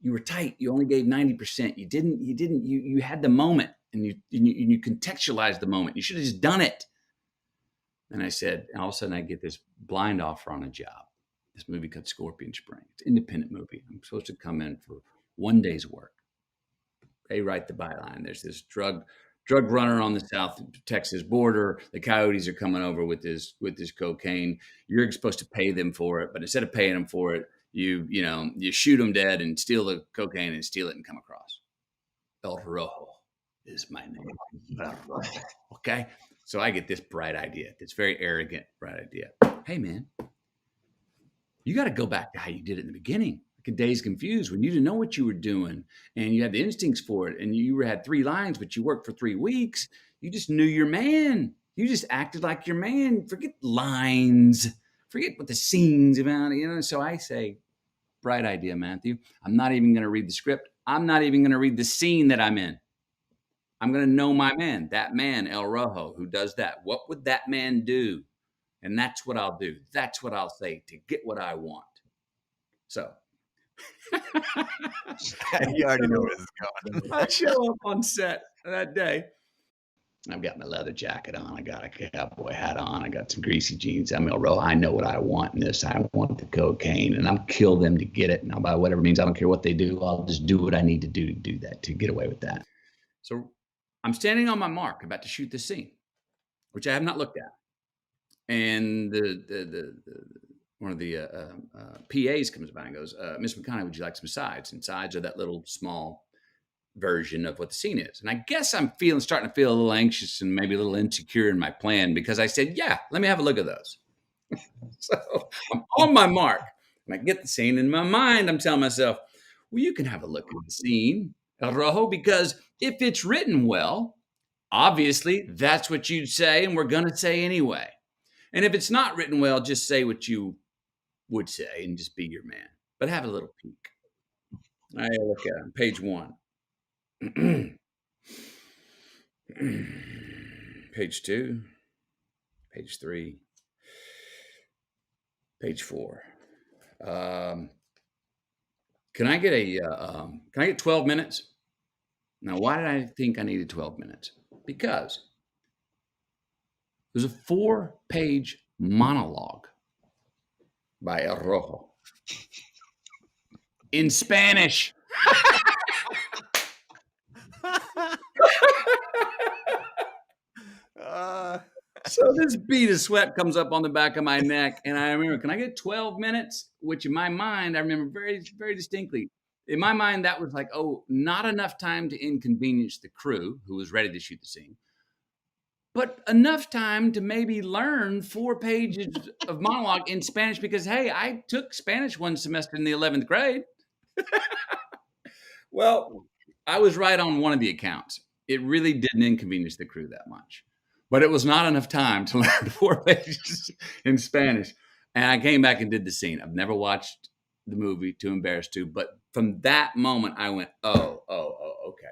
You were tight. You only gave 90%. You had the moment and you contextualized the moment. You should have just done it. And I said, and all of a sudden I get this blind offer on a job. This movie called Scorpion Spring. It's an independent movie. I'm supposed to come in for 1 day's work. They write the byline. There's this drug runner on the South Texas border. The coyotes are coming over with this cocaine. You're supposed to pay them for it, but instead of paying them for it, you shoot them dead and steal the cocaine and steal it and come across. El Rojo is my name. Okay, so I get this bright idea. This very arrogant bright idea. Hey man, you got to go back to how you did it in the beginning. Like in Days Confused, when you didn't know what you were doing and you had the instincts for it and you had 3 lines, but you worked for 3 weeks. You just knew your man. You just acted like your man. Forget lines. Forget what the scene's about. So I say, bright idea, Matthew. I'm not even going to read the script. I'm not even going to read the scene that I'm in. I'm going to know my man, that man, El Rojo, who does that. What would that man do? And that's what I'll do. That's what I'll say to get what I want. So You already know where this is going. I show up on set that day. I've got my leather jacket on. I got a cowboy hat on. I got some greasy jeans. I'm El Rojo. I know what I want in this. I want the cocaine, and I'll kill them to get it. And by whatever means, I don't care what they do. I'll just do what I need to do that, to get away with that. So I'm standing on my mark, about to shoot this scene, which I have not looked at. And one of the PAs comes by and goes, Miss McConaughey, would you like some sides? And sides are that little small version of what the scene is. And I guess I'm starting to feel a little anxious and maybe a little insecure in my plan because I said, yeah, let me have a look at those. So I'm on my mark and I get the scene. In my mind, I'm telling myself, well, you can have a look at the scene, El Rojo, because if it's written well, obviously that's what you'd say and we're going to say anyway. And if it's not written well, just say what you would say and just be your man. But have a little peek. I look at it, page 1. Page 2. Page 3. Page 4. Can I get 12 minutes? Now, why did I think I needed 12 minutes? Because there's a 4-page monologue by El Rojo in Spanish. So this bead of sweat comes up on the back of my neck, and I remember, can I get 12 minutes? Which in my mind, I remember very, very distinctly. In my mind, that was like, oh, not enough time to inconvenience the crew who was ready to shoot the scene, but enough time to maybe learn 4 pages of monologue in Spanish because, hey, I took Spanish 1 semester in the 11th grade. Well, I was right on one of the accounts. It really didn't inconvenience the crew that much, but it was not enough time to learn 4 pages in Spanish. And I came back and did the scene. I've never watched the movie, too embarrassed to, but from that moment I went, oh, okay.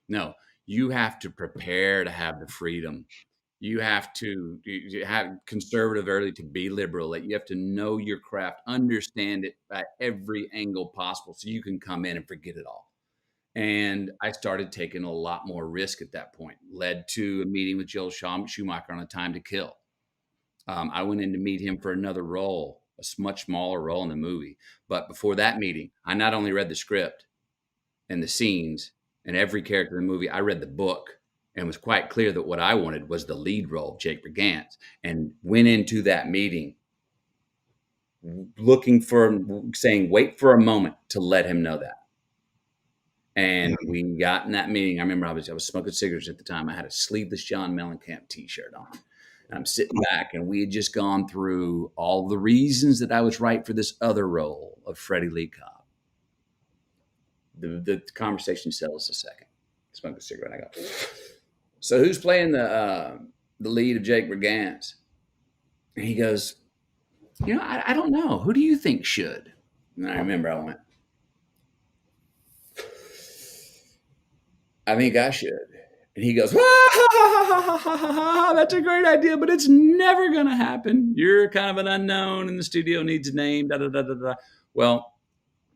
No, you have to prepare to have the freedom. You have to have conservative early to be liberal. You have to know your craft, understand it at every angle possible so you can come in and forget it all. And I started taking a lot more risk at that point, led to a meeting with Joel Schumacher on A Time to Kill. I went in to meet him for another role, a much smaller role in the movie. But before that meeting, I not only read the script and the scenes and every character in the movie, I read the book and was quite clear that what I wanted was the lead role of Jake Brigance, and went into that meeting looking for saying, "Wait for a moment to let him know that." And Mhm. we got in that meeting. I remember I was smoking cigarettes at the time. I had a sleeveless John Mellencamp T-shirt on. And I'm sitting back, and we had just gone through all the reasons that I was right for this other role of Freddie Lee Cobb. The conversation settles a second. Smoke a cigarette. I go, "So who's playing the lead of Jake Brigance?" And he goes, I don't know. Who do you think should?" And I remember I went, "I think I should." And he goes, "That's a great idea, but it's never going to happen. You're kind of an unknown, and the studio needs a name." Da, da, da, da, da. Well,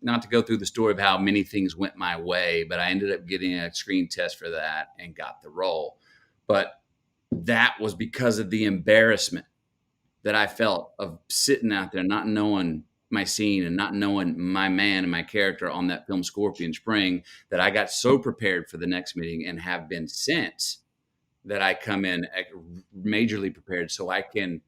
not to go through the story of how many things went my way, but I ended up getting a screen test for that and got the role. But that was because of the embarrassment that I felt of sitting out there not knowing my scene and not knowing my man and my character on that film Scorpion Spring, that I got so prepared for the next meeting and have been since, that I come in majorly prepared so I can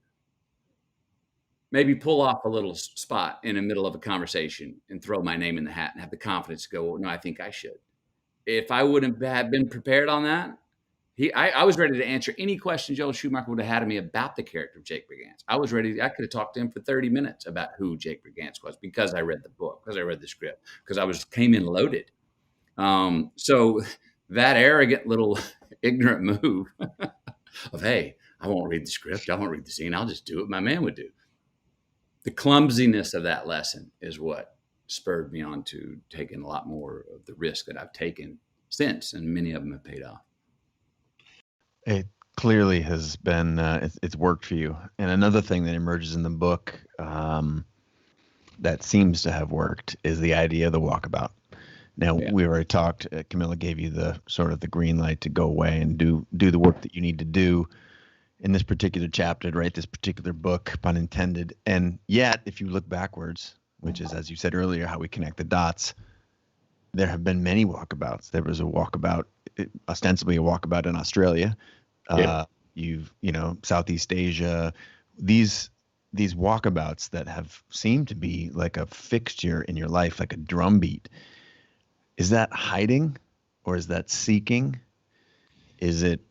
maybe pull off a little spot in the middle of a conversation and throw my name in the hat and have the confidence to go, "Well, no, I think I should." If I wouldn't have been prepared on that, I was ready to answer any question Joel Schumacher would have had of me about the character of Jake Brigance. I was ready. I could have talked to him for 30 minutes about who Jake Brigance was, because I read the book, because I read the script, because came in loaded. So that arrogant little ignorant move of, "Hey, I won't read the script. I won't read the scene. I'll just do what my man would do." The clumsiness of that lesson is what spurred me on to taking a lot more of the risk that I've taken since, and many of them have paid off. It clearly has been, it's worked for you. And another thing that emerges in the book, that seems to have worked is the idea of the walkabout. Now, Yeah. we already talked, Camilla gave you the sort of the green light to go away and do the work that you need to do in this particular chapter to write this particular book, pun intended. And yet, if you look backwards, which is, as you said earlier, how we connect the dots, there have been many walkabouts. There was a walkabout, ostensibly a walkabout in Australia. Yeah. Uh, Southeast Asia, these walkabouts that have seemed to be like a fixture in your life, like a drumbeat. Is that hiding, or is that seeking? Is it,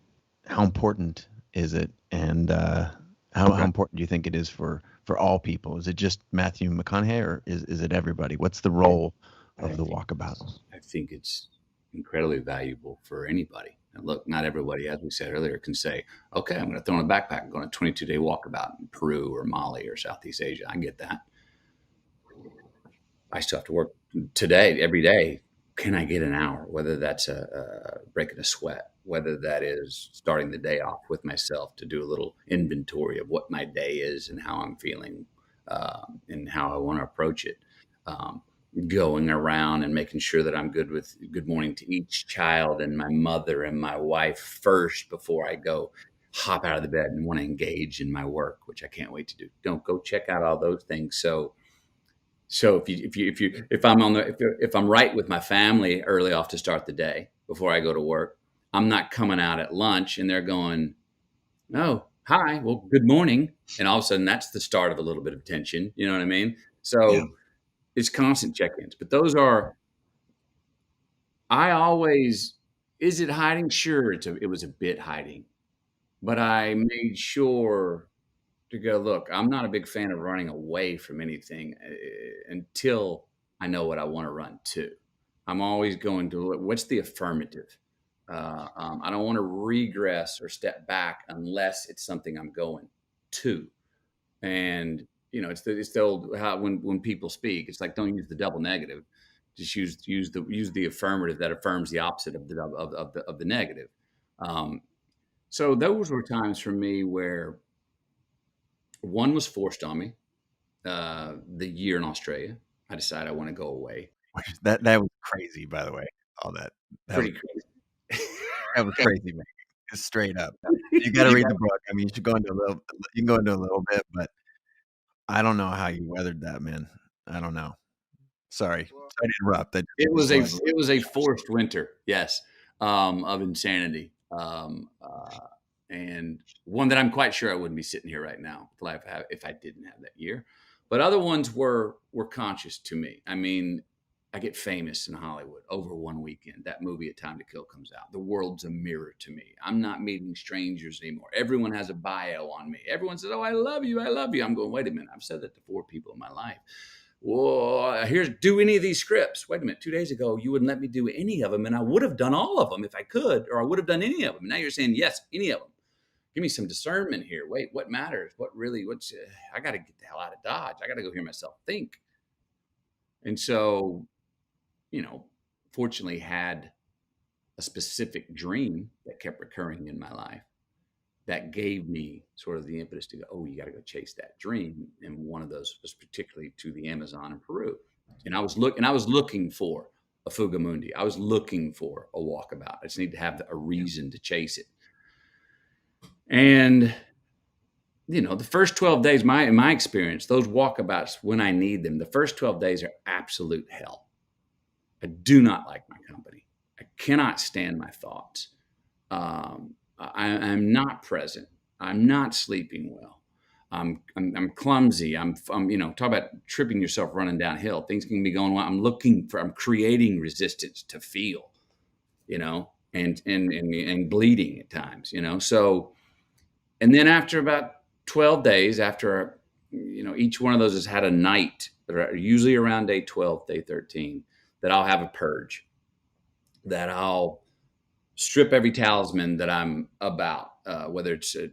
how important is it? And how Okay. important do you think it is for all people? Is it just Matthew McConaughey, or is it everybody? What's the role of the walkabout? I think it's incredibly valuable for anybody. And look, not everybody, as we said earlier, can say, "Okay, I'm going to throw in a backpack and go on a 22-day walkabout in Peru or Mali or Southeast Asia." I get that. I still have to work today, every day. Can I get an hour? Whether that's breaking a sweat, whether that is starting the day off with myself to do a little inventory of what my day is and how I'm feeling, and how I want to approach it. Um, Going around and making sure that I'm good with good morning to each child and my mother and my wife first before I go hop out of the bed and want to engage in my work, which I can't wait to do. Don't go check out all those things. So if I'm right with my family early off to start the day before I go to work, I'm not coming out at lunch and they're going, "Oh, hi, well, good morning," and all of a sudden that's the start of a little bit of tension. You know what I mean? Yeah. So it's constant check-ins, but those are I always is it hiding? Sure, it was a bit hiding, but I made sure to go, "Look, I'm not a big fan of running away from anything, until I know what I wanna run to." I'm always going to look, what's the affirmative? I don't wanna regress or step back unless it's something I'm going to. And, it's the old how when people speak, it's like, don't use the double negative. Just use the affirmative that affirms the opposite of the negative. Um, so those were times for me where one was forced on me, the year in Australia. I decided I want to go away. That was crazy, by the way. All that that was Pretty crazy. that was crazy, man. Just straight up. You got to read the book. I mean, you should go into a little. You can go into a little bit, but I don't know how you weathered that, man. I don't know. Sorry to interrupt. I just It was just a wanted to it was a forced winter, yes, of insanity. Um, uh, and one that I'm quite sure I wouldn't be sitting here right now if I didn't have that year. But other ones were conscious to me. I mean, I get famous in Hollywood over one weekend. That movie, A Time to Kill, comes out. The world's a mirror to me. I'm not meeting strangers anymore. Everyone has a bio on me. Everyone says, "Oh, I love you. I love you." I'm going, wait a minute. I've said that to 4 people in my life. Well, do any of these scripts. Wait a minute. 2 days ago, you wouldn't let me do any of them, and I would have done all of them if I could, or I would have done any of them. Now you're saying yes, any of them. Give me some discernment here. Wait, what matters? I got to get the hell out of Dodge. I got to go hear myself think. And so, you know, fortunately had a specific dream that kept recurring in my life that gave me sort of the impetus to go, oh, you got to go chase that dream. And one of those was particularly to the Amazon in Peru. And I was looking for a Fugamundi. I was looking for a walkabout. I just need to have a reason to chase it. And you know, the first 12 days, in my experience, those walkabouts, when I need them, the first 12 days are absolute hell. I do not like my company. I cannot stand my thoughts. I'm not present. I'm not sleeping well. I'm clumsy. I'm talk about tripping yourself running downhill. Things can be going well. I'm creating resistance to feel, you know, and bleeding at times, you know. So, and then after about 12 days, after, you know, each one of those has had a night, usually around day 12, day 13, that I'll have a purge, that I'll strip every talisman that I'm about, whether it's a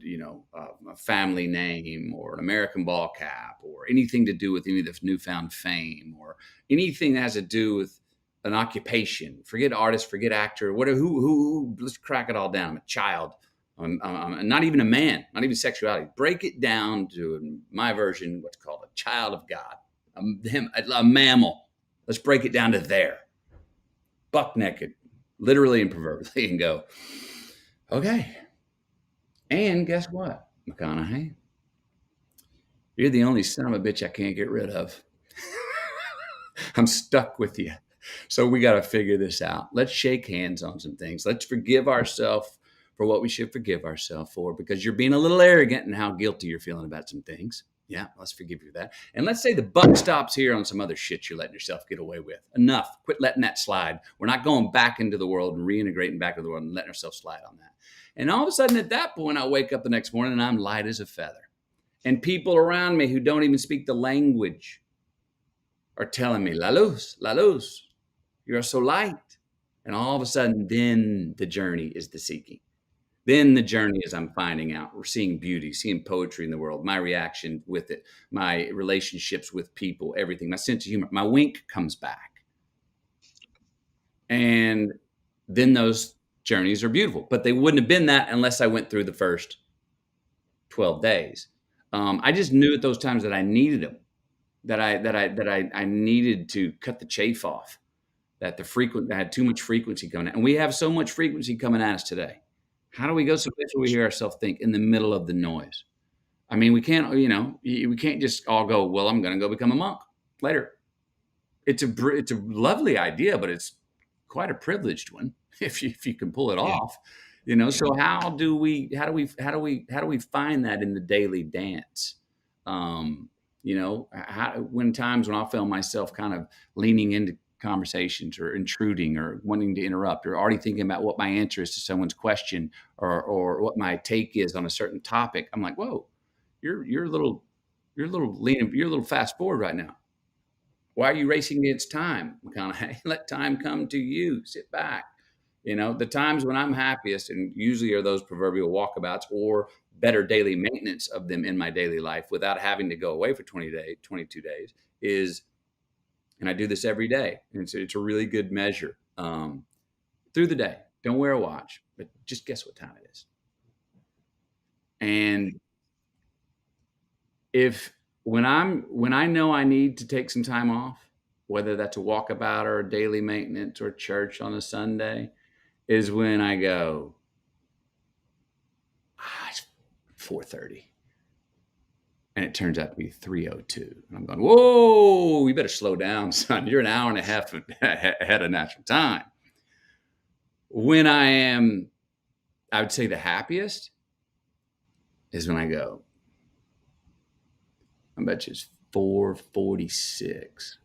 family name or an American ball cap or anything to do with any of the newfound fame or anything that has to do with an occupation. Forget artist, forget actor, whatever. Who let's crack it all down. I'm a child. I'm not even a man, not even sexuality. Break it down to my version, what's called a child of God, a mammal. Let's break it down to there, buck naked, literally and proverbially, and go, okay. And guess what, McConaughey? You're the only son of a bitch I can't get rid of. I'm stuck with you. So we got to figure this out. Let's shake hands on some things. Let's forgive ourselves for what we should forgive ourselves for, because you're being a little arrogant in how guilty you're feeling about some things. Yeah, let's forgive you for that. And let's say the buck stops here on some other shit you're letting yourself get away with. Enough. Quit letting that slide. We're not going back into the world and reintegrating back into the world and letting ourselves slide on that. And all of a sudden at that point, I wake up the next morning and I'm light as a feather. And people around me who don't even speak the language are telling me, la luz, you're so light. And all of a sudden, then the journey is the seeking. Then the journey is I'm finding out, we're seeing beauty, seeing poetry in the world, my reaction with it, my relationships with people, everything, my sense of humor, my wink comes back. And then those journeys are beautiful, but they wouldn't have been that unless I went through the first 12 days. I just knew at those times that I needed them, that I needed to cut the chafe off, that I had too much frequency coming out. And we have so much frequency coming at us today. How do we go someplace where we hear ourselves think in the middle of the noise? I mean, we can't just all go, well, I'm going to go become a monk later. It's a lovely idea, but it's quite a privileged one if you can pull it off, you know. So how do we find that in the daily dance? You know, when I feel myself kind of leaning into conversations or intruding or wanting to interrupt or already thinking about what my answer is to someone's question or what my take is on a certain topic, I'm like, whoa, you're a little leaning, you're a little fast forward right now. Why are you racing against time, McConaughey? Let time come to you. Sit back. You know, the times when I'm happiest, and usually are those proverbial walkabouts or better daily maintenance of them in my daily life without having to go away for 22 days is, and I do this every day. And it's a really good measure through the day. Don't wear a watch, but just guess what time it is. And when I know I need to take some time off, whether that's a walkabout or a daily maintenance or church on a Sunday, is when I go, it's 4:30. And it turns out to be 3:02. And I'm going, whoa, you better slow down, son. You're an hour and a half ahead of natural time. When I am I would say the happiest is when I go, I bet you it's 4:46,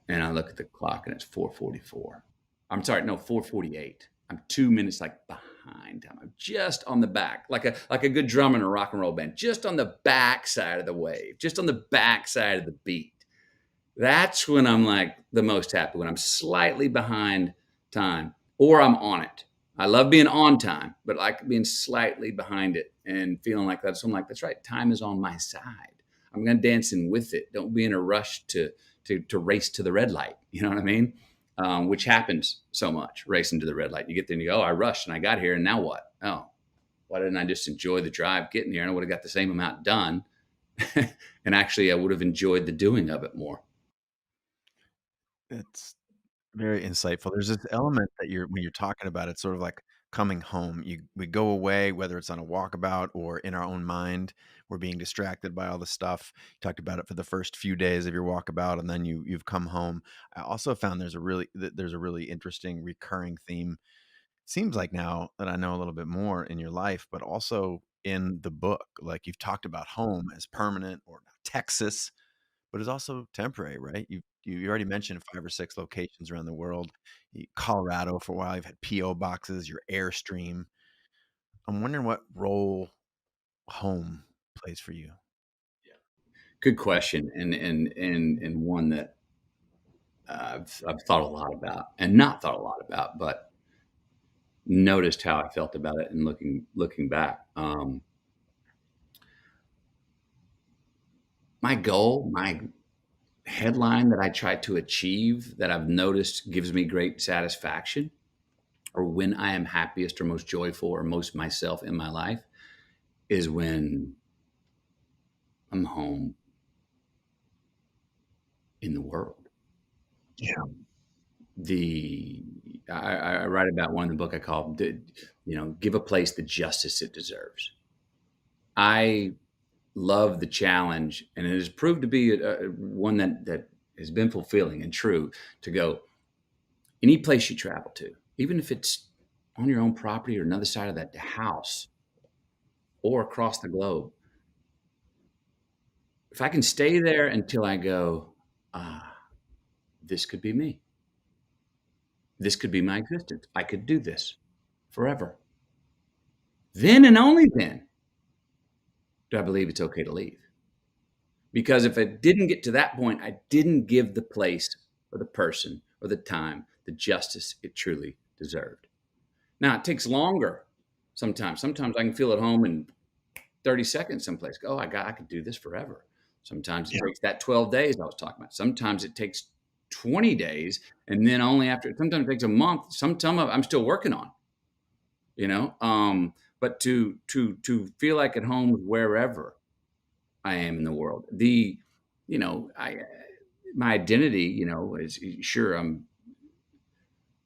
and I look at the clock and it's 4:44. I'm sorry, no, 4:48. I'm 2 minutes, like, behind time. I'm just on the back, like a good drummer in a rock and roll band, just on the back side of the wave, just on the back side of the beat. That's when I'm, like, the most happy, when I'm slightly behind time or I'm on it. I love being on time, but I like being slightly behind it and feeling like that. So I'm like, "That's right, time is on my side. I'm gonna dance in with it. Don't be in a rush to race to the red light." You know what I mean? Which happens so much, racing to the red light. You get there and you go, "Oh, I rushed and I got here, and now what? Oh, why didn't I just enjoy the drive getting here? And I would have got the same amount done, and actually, I would have enjoyed the doing of it more." It's very insightful. There's this element that you're when you're talking about it, sort of like coming home. We go away, whether it's on a walkabout or in our own mind. We're being distracted by all the stuff. You talked about it for the first few days of your walkabout, and then you've come home. I also found there's a really interesting recurring theme. Seems like now that I know a little bit more in your life, but also in the book. Like you've talked about home as permanent or Texas, but it's also temporary, right? You already mentioned 5 or 6 locations around the world. Colorado for a while, you've had PO boxes, your Airstream. I'm wondering what role home plays for you. Good question, and one that I've thought a lot about, and not thought a lot about, but noticed how I felt about it, and looking back. My goal, my headline that I try to achieve, that I've noticed gives me great satisfaction, or when I am happiest or most joyful or most myself in my life, is when I'm home in the world. Yeah. The I write about one in the book I call, give a place the justice it deserves. I love the challenge, and it has proved to be one that has been fulfilling and true, to go any place you travel to, even if it's on your own property or another side of that house or across the globe. If I can stay there until I go, ah, this could be me. This could be my existence. I could do this forever. Then and only then do I believe it's okay to leave. Because if it didn't get to that point, I didn't give the place or the person or the time the justice it truly deserved. Now, it takes longer sometimes. Sometimes I can feel at home in 30 seconds someplace. Go, I could do this forever. Sometimes it Yeah. takes that 12 days I was talking about. Sometimes it takes 20 days, and then only after, sometimes it takes a month. Some of I'm still working on, you know. But to feel like at home wherever I am in the world. I my identity, is sure I'm.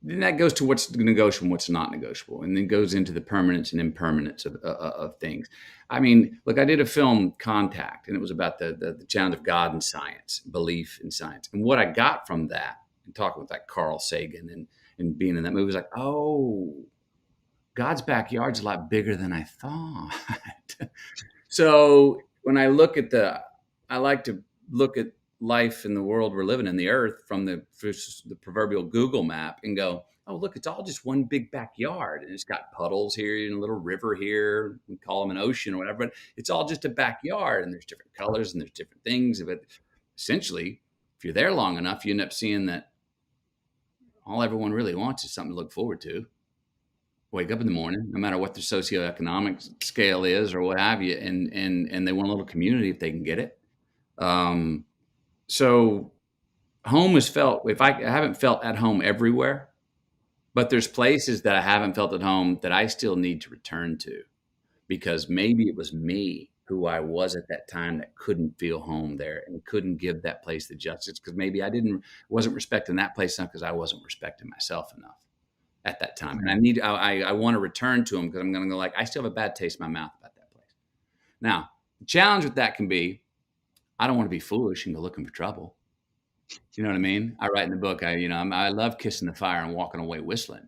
Then that goes to what's negotiable and what's not negotiable, and then goes into the permanence and impermanence of things. I mean, look, I did a film, Contact, and it was about the challenge of God and science, belief in science, and what I got from that, and talking with like Carl Sagan and being in that movie was like, oh, God's backyard's a lot bigger than I thought. So when I like to look at life in the world we're living in, the earth, from the proverbial Google map, and go, oh, look, it's all just one big backyard. And it's got puddles here and a little river here. We call them an ocean or whatever, but it's all just a backyard, and there's different colors and there's different things. But essentially, if you're there long enough, you end up seeing that all everyone really wants is something to look forward to. Wake up in the morning, no matter what their socioeconomic scale is or what have you, and they want a little community if they can get it. Um, so home is felt. If I haven't felt at home everywhere, but there's places that I haven't felt at home that I still need to return to, because maybe it was me who I was at that time that couldn't feel home there and couldn't give that place the justice, because maybe I wasn't respecting that place enough because I wasn't respecting myself enough at that time. And I want to return to them, because I'm going to go, like, I still have a bad taste in my mouth about that place. Now, the challenge with that can be, I don't want to be foolish and go looking for trouble. You know what I mean? I write in the book, I love kissing the fire and walking away whistling,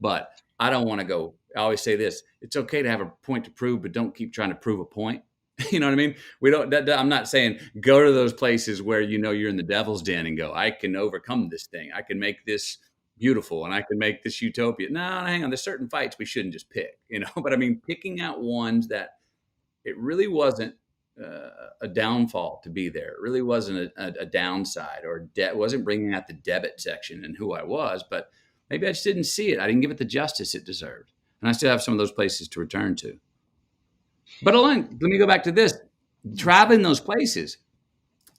But I don't want to go. I always say this: it's okay to have a point to prove, but don't keep trying to prove a point. You know what I mean? We don't. I'm not saying go to those places where you know you're in the devil's den and go, I can overcome this thing. I can make this beautiful, and I can make this utopia. No, hang on. There's certain fights we shouldn't just pick. You know, but I mean, picking out ones that it really wasn't a downfall to be there. It really wasn't a downside, or wasn't bringing out the debit section and who I was, but maybe I just didn't see it. I didn't give it the justice it deserved. And I still have some of those places to return to. But Alon, let me go back to this. Traveling those places,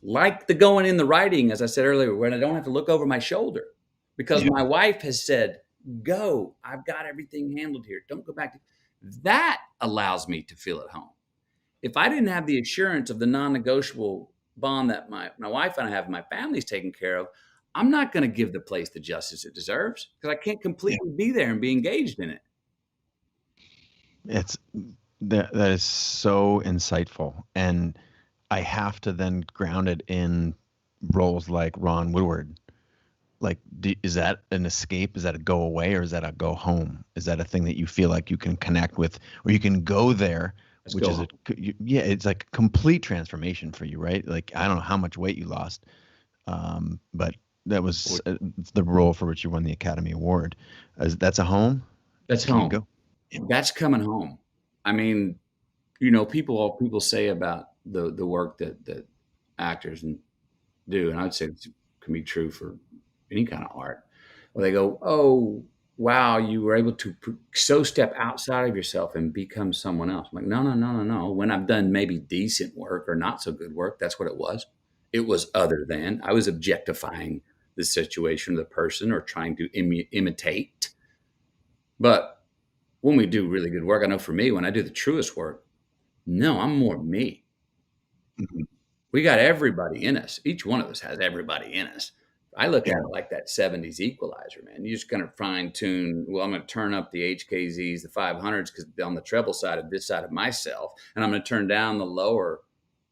like the going in the writing, as I said earlier, when I don't have to look over my shoulder because my wife has said, go, I've got everything handled here. Don't go back. That allows me to feel at home. If I didn't have the assurance of the non-negotiable bond that my wife and I have, my family's taken care of, I'm not going to give the place the justice it deserves because I can't completely be there and be engaged in it. It's that is so insightful, and I have to then ground it in roles like Ron Woodward. Like, is that an escape? Is that a go away, or is that a go home? Is that a thing that you feel like you can connect with, or you can go there, which is yeah, it's like complete transformation for you, right? Like, I don't know how much weight you lost, but that was the role for which you won the Academy Award. That's a home. That's Can you home. go? That's coming home. I mean, you know, people say about the work that actors do, and I'd say it can be true for any kind of art. Where they go, "Oh, wow, you were able to so step outside of yourself and become someone else." I'm like, no, no, no, no, no. When I've done maybe decent work or not so good work, that's what it was. It was other than I was objectifying the situation, the person, or trying to imitate. But when we do really good work, I know for me, when I do the truest work, no, I'm more me. Mhm. We got everybody in us. Each one of us has everybody in us. I look at it like that 70s equalizer, man. You just kind of fine tune. Well, I'm going to turn up the HKZs, the 500s, because on the treble side of this side of myself, and I'm going to turn down the lower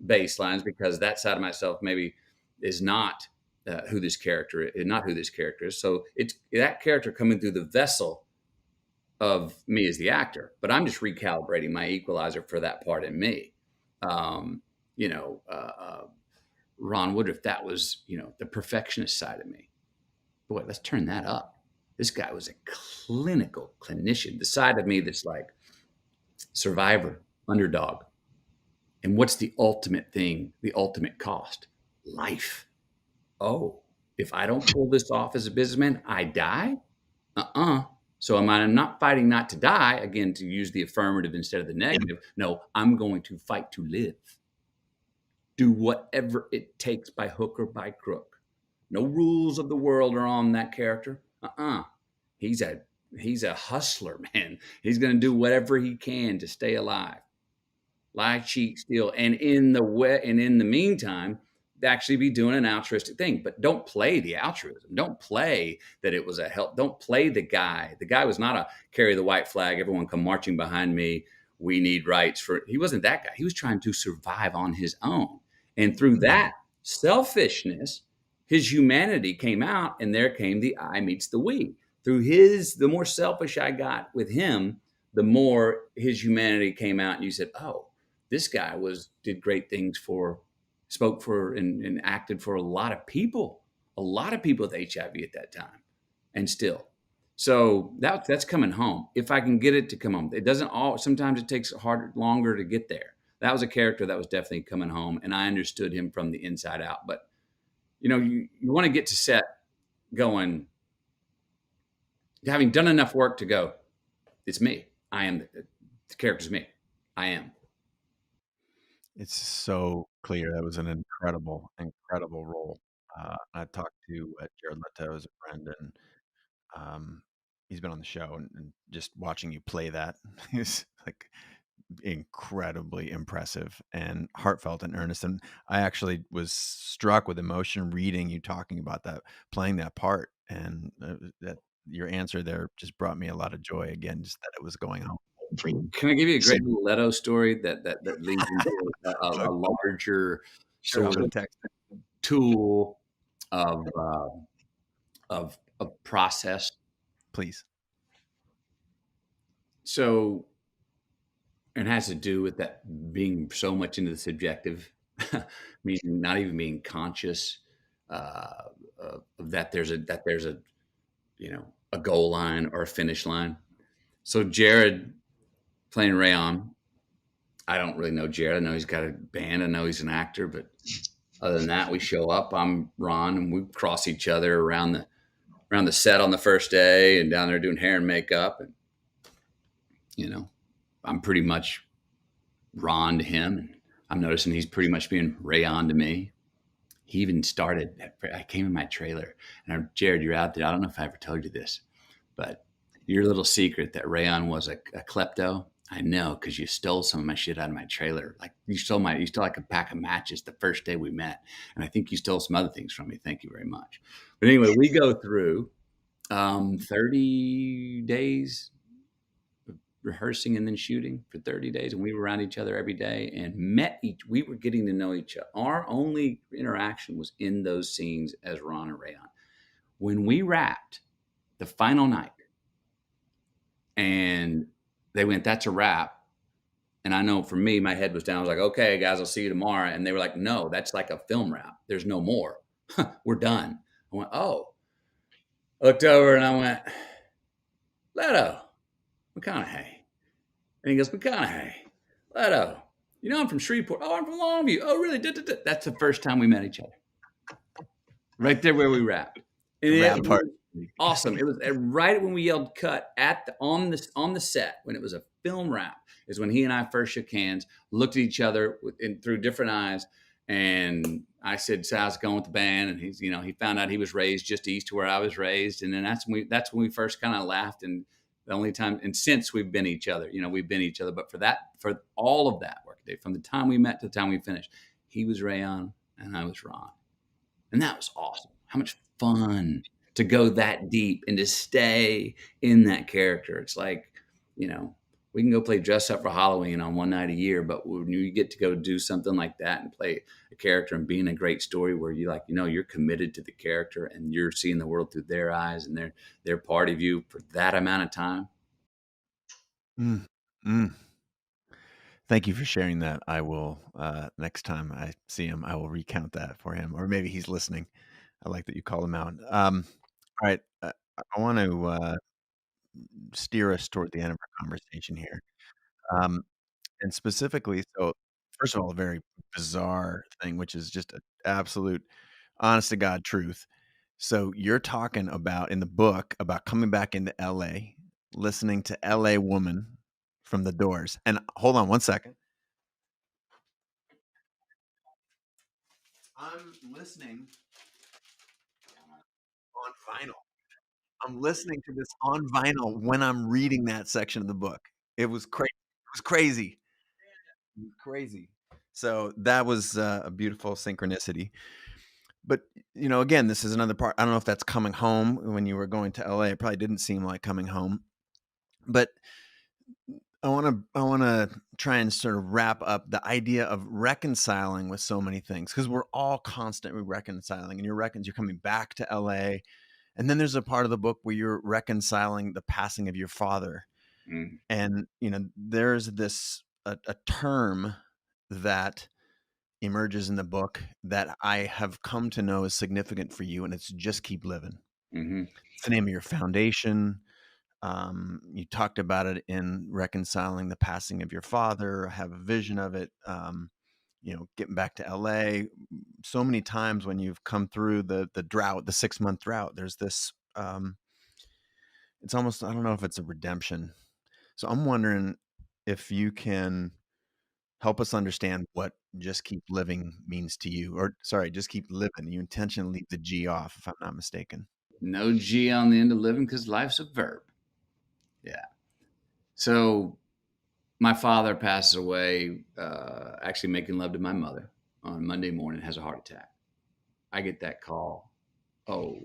bass lines because that side of myself maybe is not who this character is, not who this character is. So it's that character coming through the vessel of me as the actor, but I'm just recalibrating my equalizer for that part in me. Um, you know, Ron Woodruff, that was, you know, the perfectionist side of me. Boy, let's turn that up. This guy was a clinical clinician, the side of me that's like survivor, underdog. And what's the ultimate thing, the ultimate cost? Life. Oh, if I don't pull this off as a businessman, I die? So I'm not fighting not to die, again, to use the affirmative instead of the negative. No, I'm going to fight to live. Do whatever it takes by hook or by crook. No rules of the world are on that character. He's a he's a hustler, man. He's going to do whatever he can to stay alive. Lie, cheat, steal, and in the meantime, actually be doing an altruistic thing. But don't play the altruism. Don't play that it was a help. Don't play the guy. The guy was not a carry the white flag. Everyone come marching behind me. We need rights for. He wasn't that guy. He was trying to survive on his own. And through that selfishness, his humanity came out, and there came the I meets the we. Through the more selfish I got with him, the more his humanity came out, and you said, "Oh, this guy did great things spoke for and acted for a lot of people with HIV at that time, and still." So that's coming home. If I can get it to come home, it doesn't all. Sometimes it takes longer to get there. That was a character that was definitely coming home, and I understood him from the inside out. But you know, you want to get to set going, having done enough work to go. It's me. I am the character's me. I am. It's so clear. That was an incredible, incredible role. I talked to Jared Leto as a friend, and he's been on the show, and just watching you play that is like incredibly impressive and heartfelt and earnest. And I actually was struck with emotion reading you talking about that, playing that part, and that your answer there just brought me a lot of joy again, just that it was going on for you. Can I give you a great little Leto story that leads into a larger Sure, I'm sort gonna of text it. tool of of process? Please. So, and has to do with that being so much into the subjective, meaning not even being conscious uh, of that there's a a goal line or a finish line. So Jared playing Rayon, I don't really know Jared. I know he's got a band. I know he's an actor, but other than that, we show up. I'm Ron, and we cross each other around the set on the first day, and down there doing hair and makeup. And you know, I'm pretty much Ron to him, and I'm noticing he's pretty much being Rayon to me. He even started. I came in my trailer, and Jared, you're out there. I don't know if I ever told you this, but your little secret that Rayon was a klepto. I know because you stole some of my shit out of my trailer. Like you stole like a pack of matches the first day we met, and I think you stole some other things from me. Thank you very much. But anyway, we go through 30 days rehearsing and then shooting for 30 days, and we were around each other every day and we were getting to know each other. Our only interaction was in those scenes as Ron and Rayon. When we wrapped the final night and they went, "That's a wrap." And I know for me, my head was down. I was like, "Okay, guys, I'll see you tomorrow." And they were like, "No, that's like a film wrap. There's no more. We're done." I went, "Oh." I looked over and I went, "Leto, McConaughey." And he goes, "McConaughey, Leto, I'm from Shreveport. Oh, I'm from Longview. Oh, really?" That's the first time we met each other. Right there where we wrapped. And it Rap part. was awesome. It was right when we yelled cut on the set, when it was a film wrap, is when he and I first shook hands, looked at each other through different eyes. And I said, "So how's it going with the band?" And he found out he was raised just east of where I was raised. And then that's when we first kind of laughed. And the only time, and since we've been each other, we've been each other. But for all of that work day, from the time we met to the time we finished, he was Rayon and I was Ron. And that was awesome. How much fun to go that deep and to stay in that character. It's like, we can go play dress up for Halloween on one night a year, but when you get to go do something like that and play a character and be in a great story where you're committed to the character and you're seeing the world through their eyes and they're part of you for that amount of time. Mm, mm. Thank you for sharing that. I will, next time I see him, I will recount that for him, or maybe he's listening. I like that you call him out. All right, I want to steer us toward the end of our conversation here, um, and specifically, so first of all, a very bizarre thing, which is just an absolute, honest to God truth. So you're talking about in the book about coming back into LA, listening to LA Woman from The Doors. And hold on one second. I'm listening on vinyl. I'm listening to this on vinyl when I'm reading that section of the book. It was crazy. It was crazy. It was crazy. So that was a beautiful synchronicity. But again, this is another part. I don't know if that's coming home when you were going to LA. It probably didn't seem like coming home. But I want to try and sort of wrap up the idea of reconciling with so many things, because we're all constantly reconciling, and you're coming back to LA, and then there's a part of the book where you're reconciling the passing of your father, Mm, and there's a term that emerges in the book that I have come to know is significant for you, and it's just keep living. hmm It's the name of your foundation. You talked about it in reconciling the passing of your father. I have a vision of it. Getting back to LA. So many times when you've come through the drought, the 6-month drought, there's this. It's almost, I don't know if it's a redemption. So I'm wondering if you can help us understand what just keep living means to you, or sorry, just keep living. You intentionally leave the G off, if I'm not mistaken. No G on the end of living because life's a verb. Yeah. So my father passes away, actually making love to my mother on Monday morning, has a heart attack. I get that call. Oh,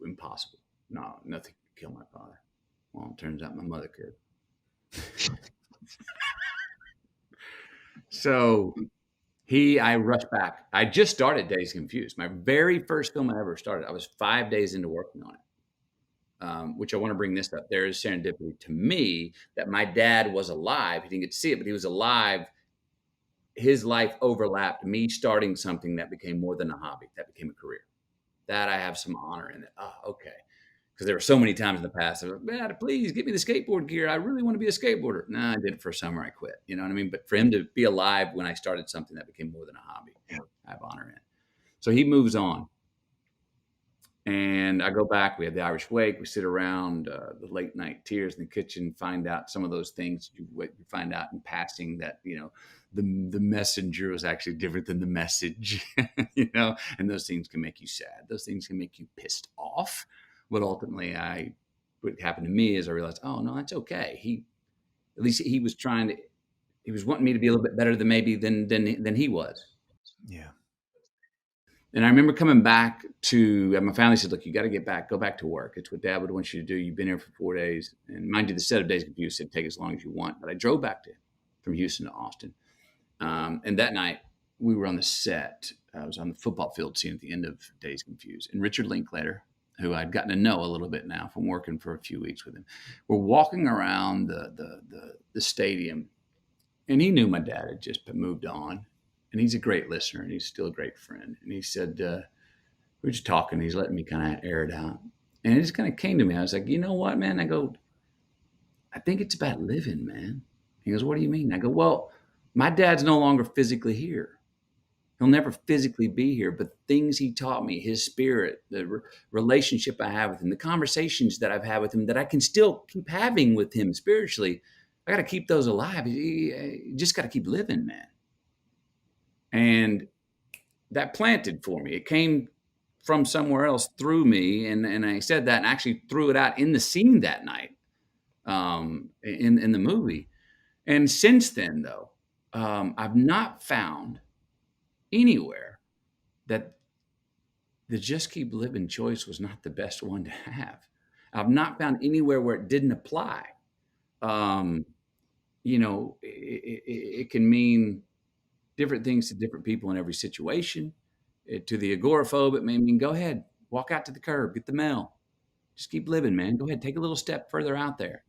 impossible. No, nothing could kill my father. Well, it turns out my mother could. So I rushed back. I just started Days Confused. My very first film I ever started. I was 5 days into working on it. which I want to bring this up. There is serendipity to me that my dad was alive. He didn't get to see it, but he was alive. His life overlapped me starting something that became more than a hobby, that became a career. That I have some honor in it. Oh, okay. Because there were so many times in the past, I was like, "Dad, please get me the skateboard gear. I really want to be a skateboarder." No, I did it for a summer. I quit. You know what I mean? But for him to be alive when I started something that became more than a hobby, I have honor in it. So he moves on. And I go back, we have the Irish wake, we sit around, the late night tears in the kitchen, find out some of those things what you find out in passing that, the messenger was actually different than the message, and those things can make you sad. Those things can make you pissed off. But ultimately, what happened to me is I realized, oh no, that's okay. At least he was he was wanting me to be a little bit better than maybe than he was. Yeah. And I remember coming back to, my family said, look, you got to get back, go back to work. It's what dad would want you to do. You've been here for 4 days. And mind you, the set of Days Confused said take as long as you want. But I drove back from Houston to Austin. And that night we were on the set. I was on the football field scene at the end of Days Confused. And Richard Linklater, who I'd gotten to know a little bit now from working for a few weeks with him, we're walking around the stadium. And he knew my dad had just moved on. And he's a great listener, and he's still a great friend. And he said, we were just talking. He's letting me kind of air it out. And it just kind of came to me. I was like, you know what, man? I go, I think it's about living, man. He goes, what do you mean? I go, well, my dad's no longer physically here. He'll never physically be here, but the things he taught me, his spirit, the relationship I have with him, the conversations that I've had with him that I can still keep having with him spiritually, I got to keep those alive. You just got to keep living, man. And that planted for me. It came from somewhere else through me. And I said that and actually threw it out in the scene that night, in the movie. And since then, though, I've not found anywhere that the just keep living choice was not the best one to have. I've not found anywhere where it didn't apply. It can mean different things to different people in every situation. To the agoraphobe, it may mean go ahead, walk out to the curb, get the mail. Just keep living, man. Go ahead, take a little step further out there.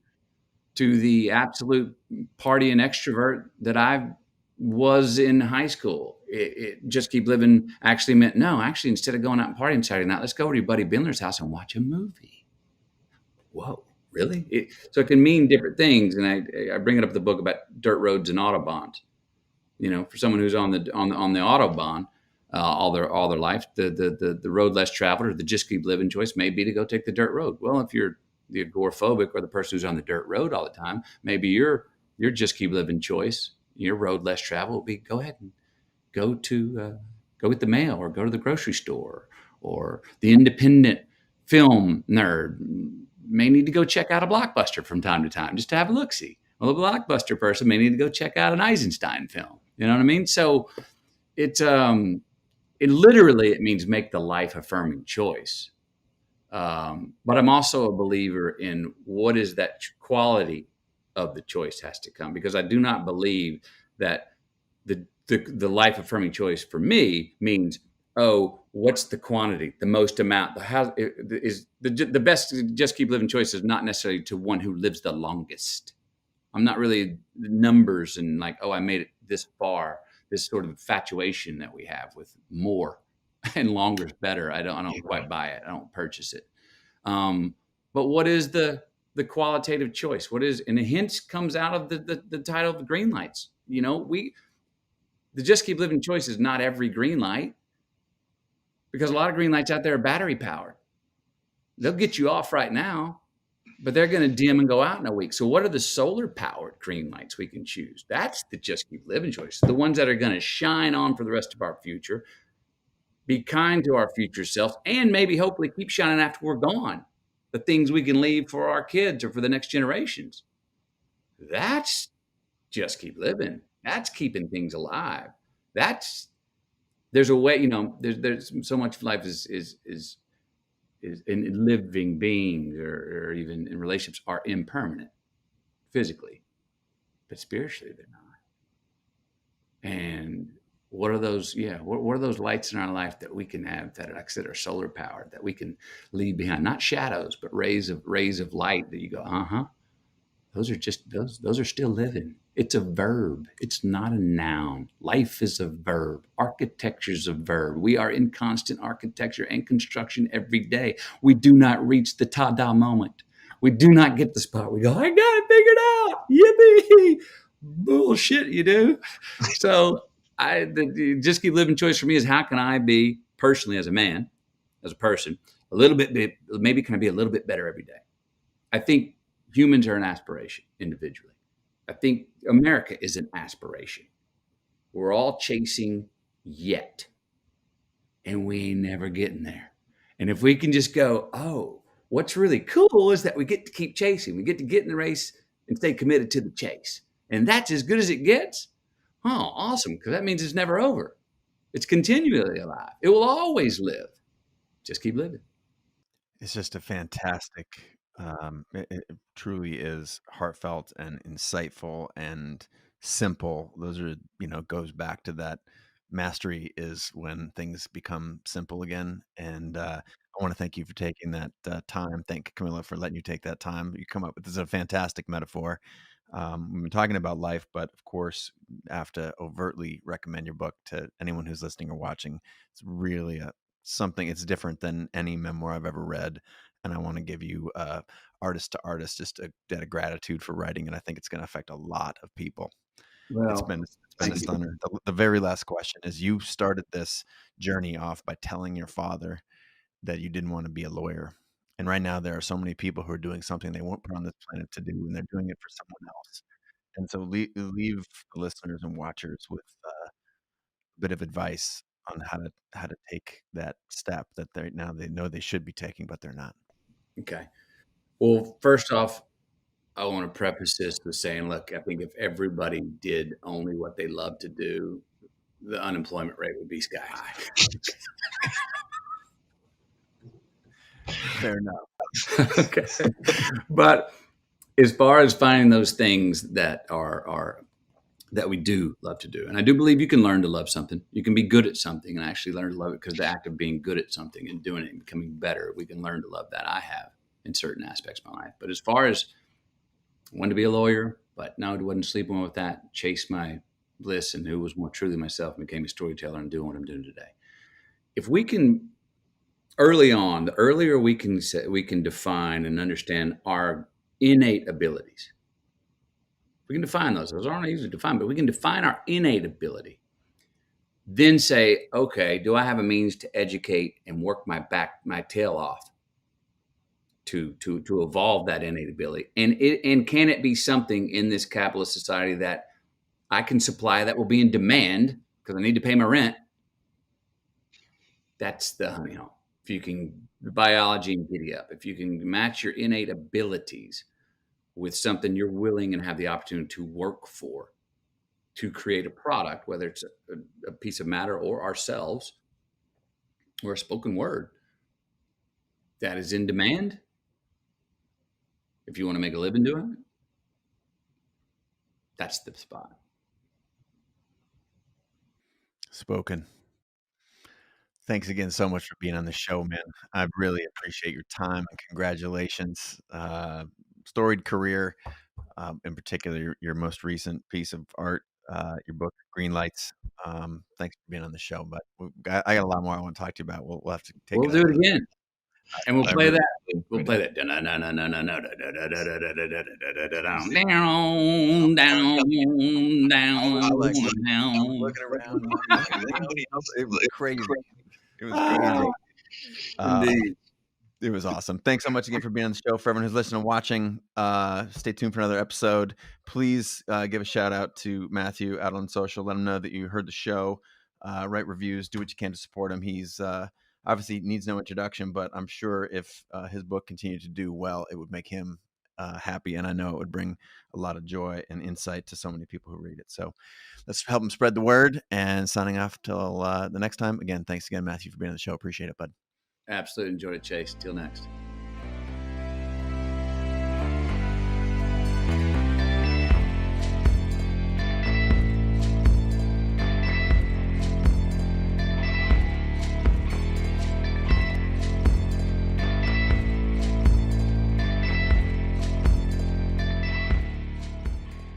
To the absolute party and extrovert that I was in high school, it just keep living actually meant, no, actually, instead of going out and partying Saturday night, let's go over to your buddy Bindler's house and watch a movie. Whoa, really? So it can mean different things. And I bring it up in the book about dirt roads and autobahns. For someone who's on the autobahn all their life, the road less traveled or the just keep living choice may be to go take the dirt road. Well, if you're the agoraphobic or the person who's on the dirt road all the time, maybe your just keep living choice, your road less traveled will be go ahead and go get the mail or go to the grocery store. Or the independent film nerd may need to go check out a Blockbuster from time to time just to have a look-see. Well, a Blockbuster person may need to go check out an Eisenstein film. You know what I mean? So it literally, it means make the life affirming choice. But I'm also a believer in what is that quality of the choice has to come, because I do not believe that the life affirming choice for me means, oh, what's the quantity, the most amount, the best just keep living choice is not necessarily to one who lives the longest. I'm not really numbers and like, oh, I made it this far, this sort of infatuation that we have with more and longer is better. I don't quite buy it. I don't purchase it. But what is the qualitative choice? What is, and a hint comes out of the title of the Greenlights. The just keep living choice is not every green light, because a lot of green lights out there are battery powered. They'll get you off right now, but they're going to dim and go out in a week. So what are the solar powered green lights we can choose? That's the just keep living choice. The ones that are going to shine on for the rest of our future, be kind to our future selves, and maybe hopefully keep shining after we're gone. The things we can leave for our kids or for the next generations. That's just keep living. That's keeping things alive. There's a way, there's so much life is in living beings or even in relationships are impermanent physically, but spiritually they're not. And What are those? Yeah. What are those lights in our life that we can have that, like I said, are solar powered, that we can leave behind? Not shadows, but rays of light that you go, uh huh. Those are just those are still living. It's a verb. It's not a noun. Life is a verb. Architecture is a verb. We are in constant architecture and construction every day. We do not reach the ta-da moment. We do not get the spot. We go, I got it figured out. Yippee! Bullshit, you do. So the just keep living choice for me is, how can I be personally, as a man, as a person, a little bit, maybe can I be a little bit better every day? I think humans are an aspiration individually. I think America is an aspiration. We're all chasing yet, and we ain't never getting there. And if we can just go, oh, what's really cool is that we get to keep chasing. We get to get in the race and stay committed to the chase. And that's as good as it gets. Oh, awesome. Because that means it's never over. It's continually alive. It will always live. Just keep living. It's just a fantastic, it truly is heartfelt and insightful and simple. Those are, goes back to that mastery is when things become simple again. And I want to thank you for taking that time. Thank Camilla for letting you take that time. You come up with this is a fantastic metaphor. We've been talking about life, but of course, I have to overtly recommend your book to anyone who's listening or watching. It's really something. It's different than any memoir I've ever read, and I want to give you artist to artist just a debt of gratitude for writing, and I think it's going to affect a lot of people. Well, It's been a thank you. stunner. The very last question is: you started this journey off by telling your father that you didn't want to be a lawyer, and right now there are so many people who are doing something they weren't put on this planet to do, and they're doing it for someone else. And so leave the listeners and watchers with a bit of advice on how to take that step that they know they should be taking, but they're not. Okay. Well, first off, I want to preface this with saying, look, I think if everybody did only what they love to do, the unemployment rate would be sky high. Fair enough. Okay. But as far as finding those things that are that we do love to do, and I do believe you can learn to love something. You can be good at something and actually learn to love it, because the act of being good at something and doing it and becoming better, we can learn to love that. I have in certain aspects of my life. But as far as I wanted to be a lawyer, but no, I wasn't sleeping with that. Chased my bliss and who was more truly myself, and became a storyteller and doing what I'm doing today. If we can early on, the earlier we can say, we can define and understand our innate abilities. We can define those aren't easy to define, but we can define our innate ability. Then say, okay, do I have a means to educate and work my tail off to evolve that innate ability? And can it be something in this capitalist society that I can supply, that will be in demand because I need to pay my rent? That's the honey hole. If you can biology and giddy up, if you can match your innate abilities with something you're willing and have the opportunity to work for, to create a product, whether it's a piece of matter or ourselves or a spoken word that is in demand, if you want to make a living doing it, that's the spot. Spoken. Thanks again so much for being on the show, man. I really appreciate your time and congratulations. Storied career, in particular, your most recent piece of art, your book, Greenlights. Thanks for being on the show, but I got a lot more I want to talk to you about. We'll have to take We'll it do another it again, and we'll time. I play really that. We'll enjoyed it. play that. Down, I like it. I'm down. looking around. Anybody else? It was crazy. It was crazy. Uh, Indeed. It was awesome. Thanks so much again for being on the show. For everyone who's listening and watching, stay tuned for another episode. Please give a shout out to Matthew out on social. Let him know that you heard the show. Write reviews. Do what you can to support him. He's obviously needs no introduction, but I'm sure if his book continued to do well, it would make him happy. And I know it would bring a lot of joy and insight to so many people who read it. So let's help him spread the word. And signing off till the next time. Again, thanks again, Matthew, for being on the show. Appreciate it, bud. Absolutely enjoyed it, Chase. Till next.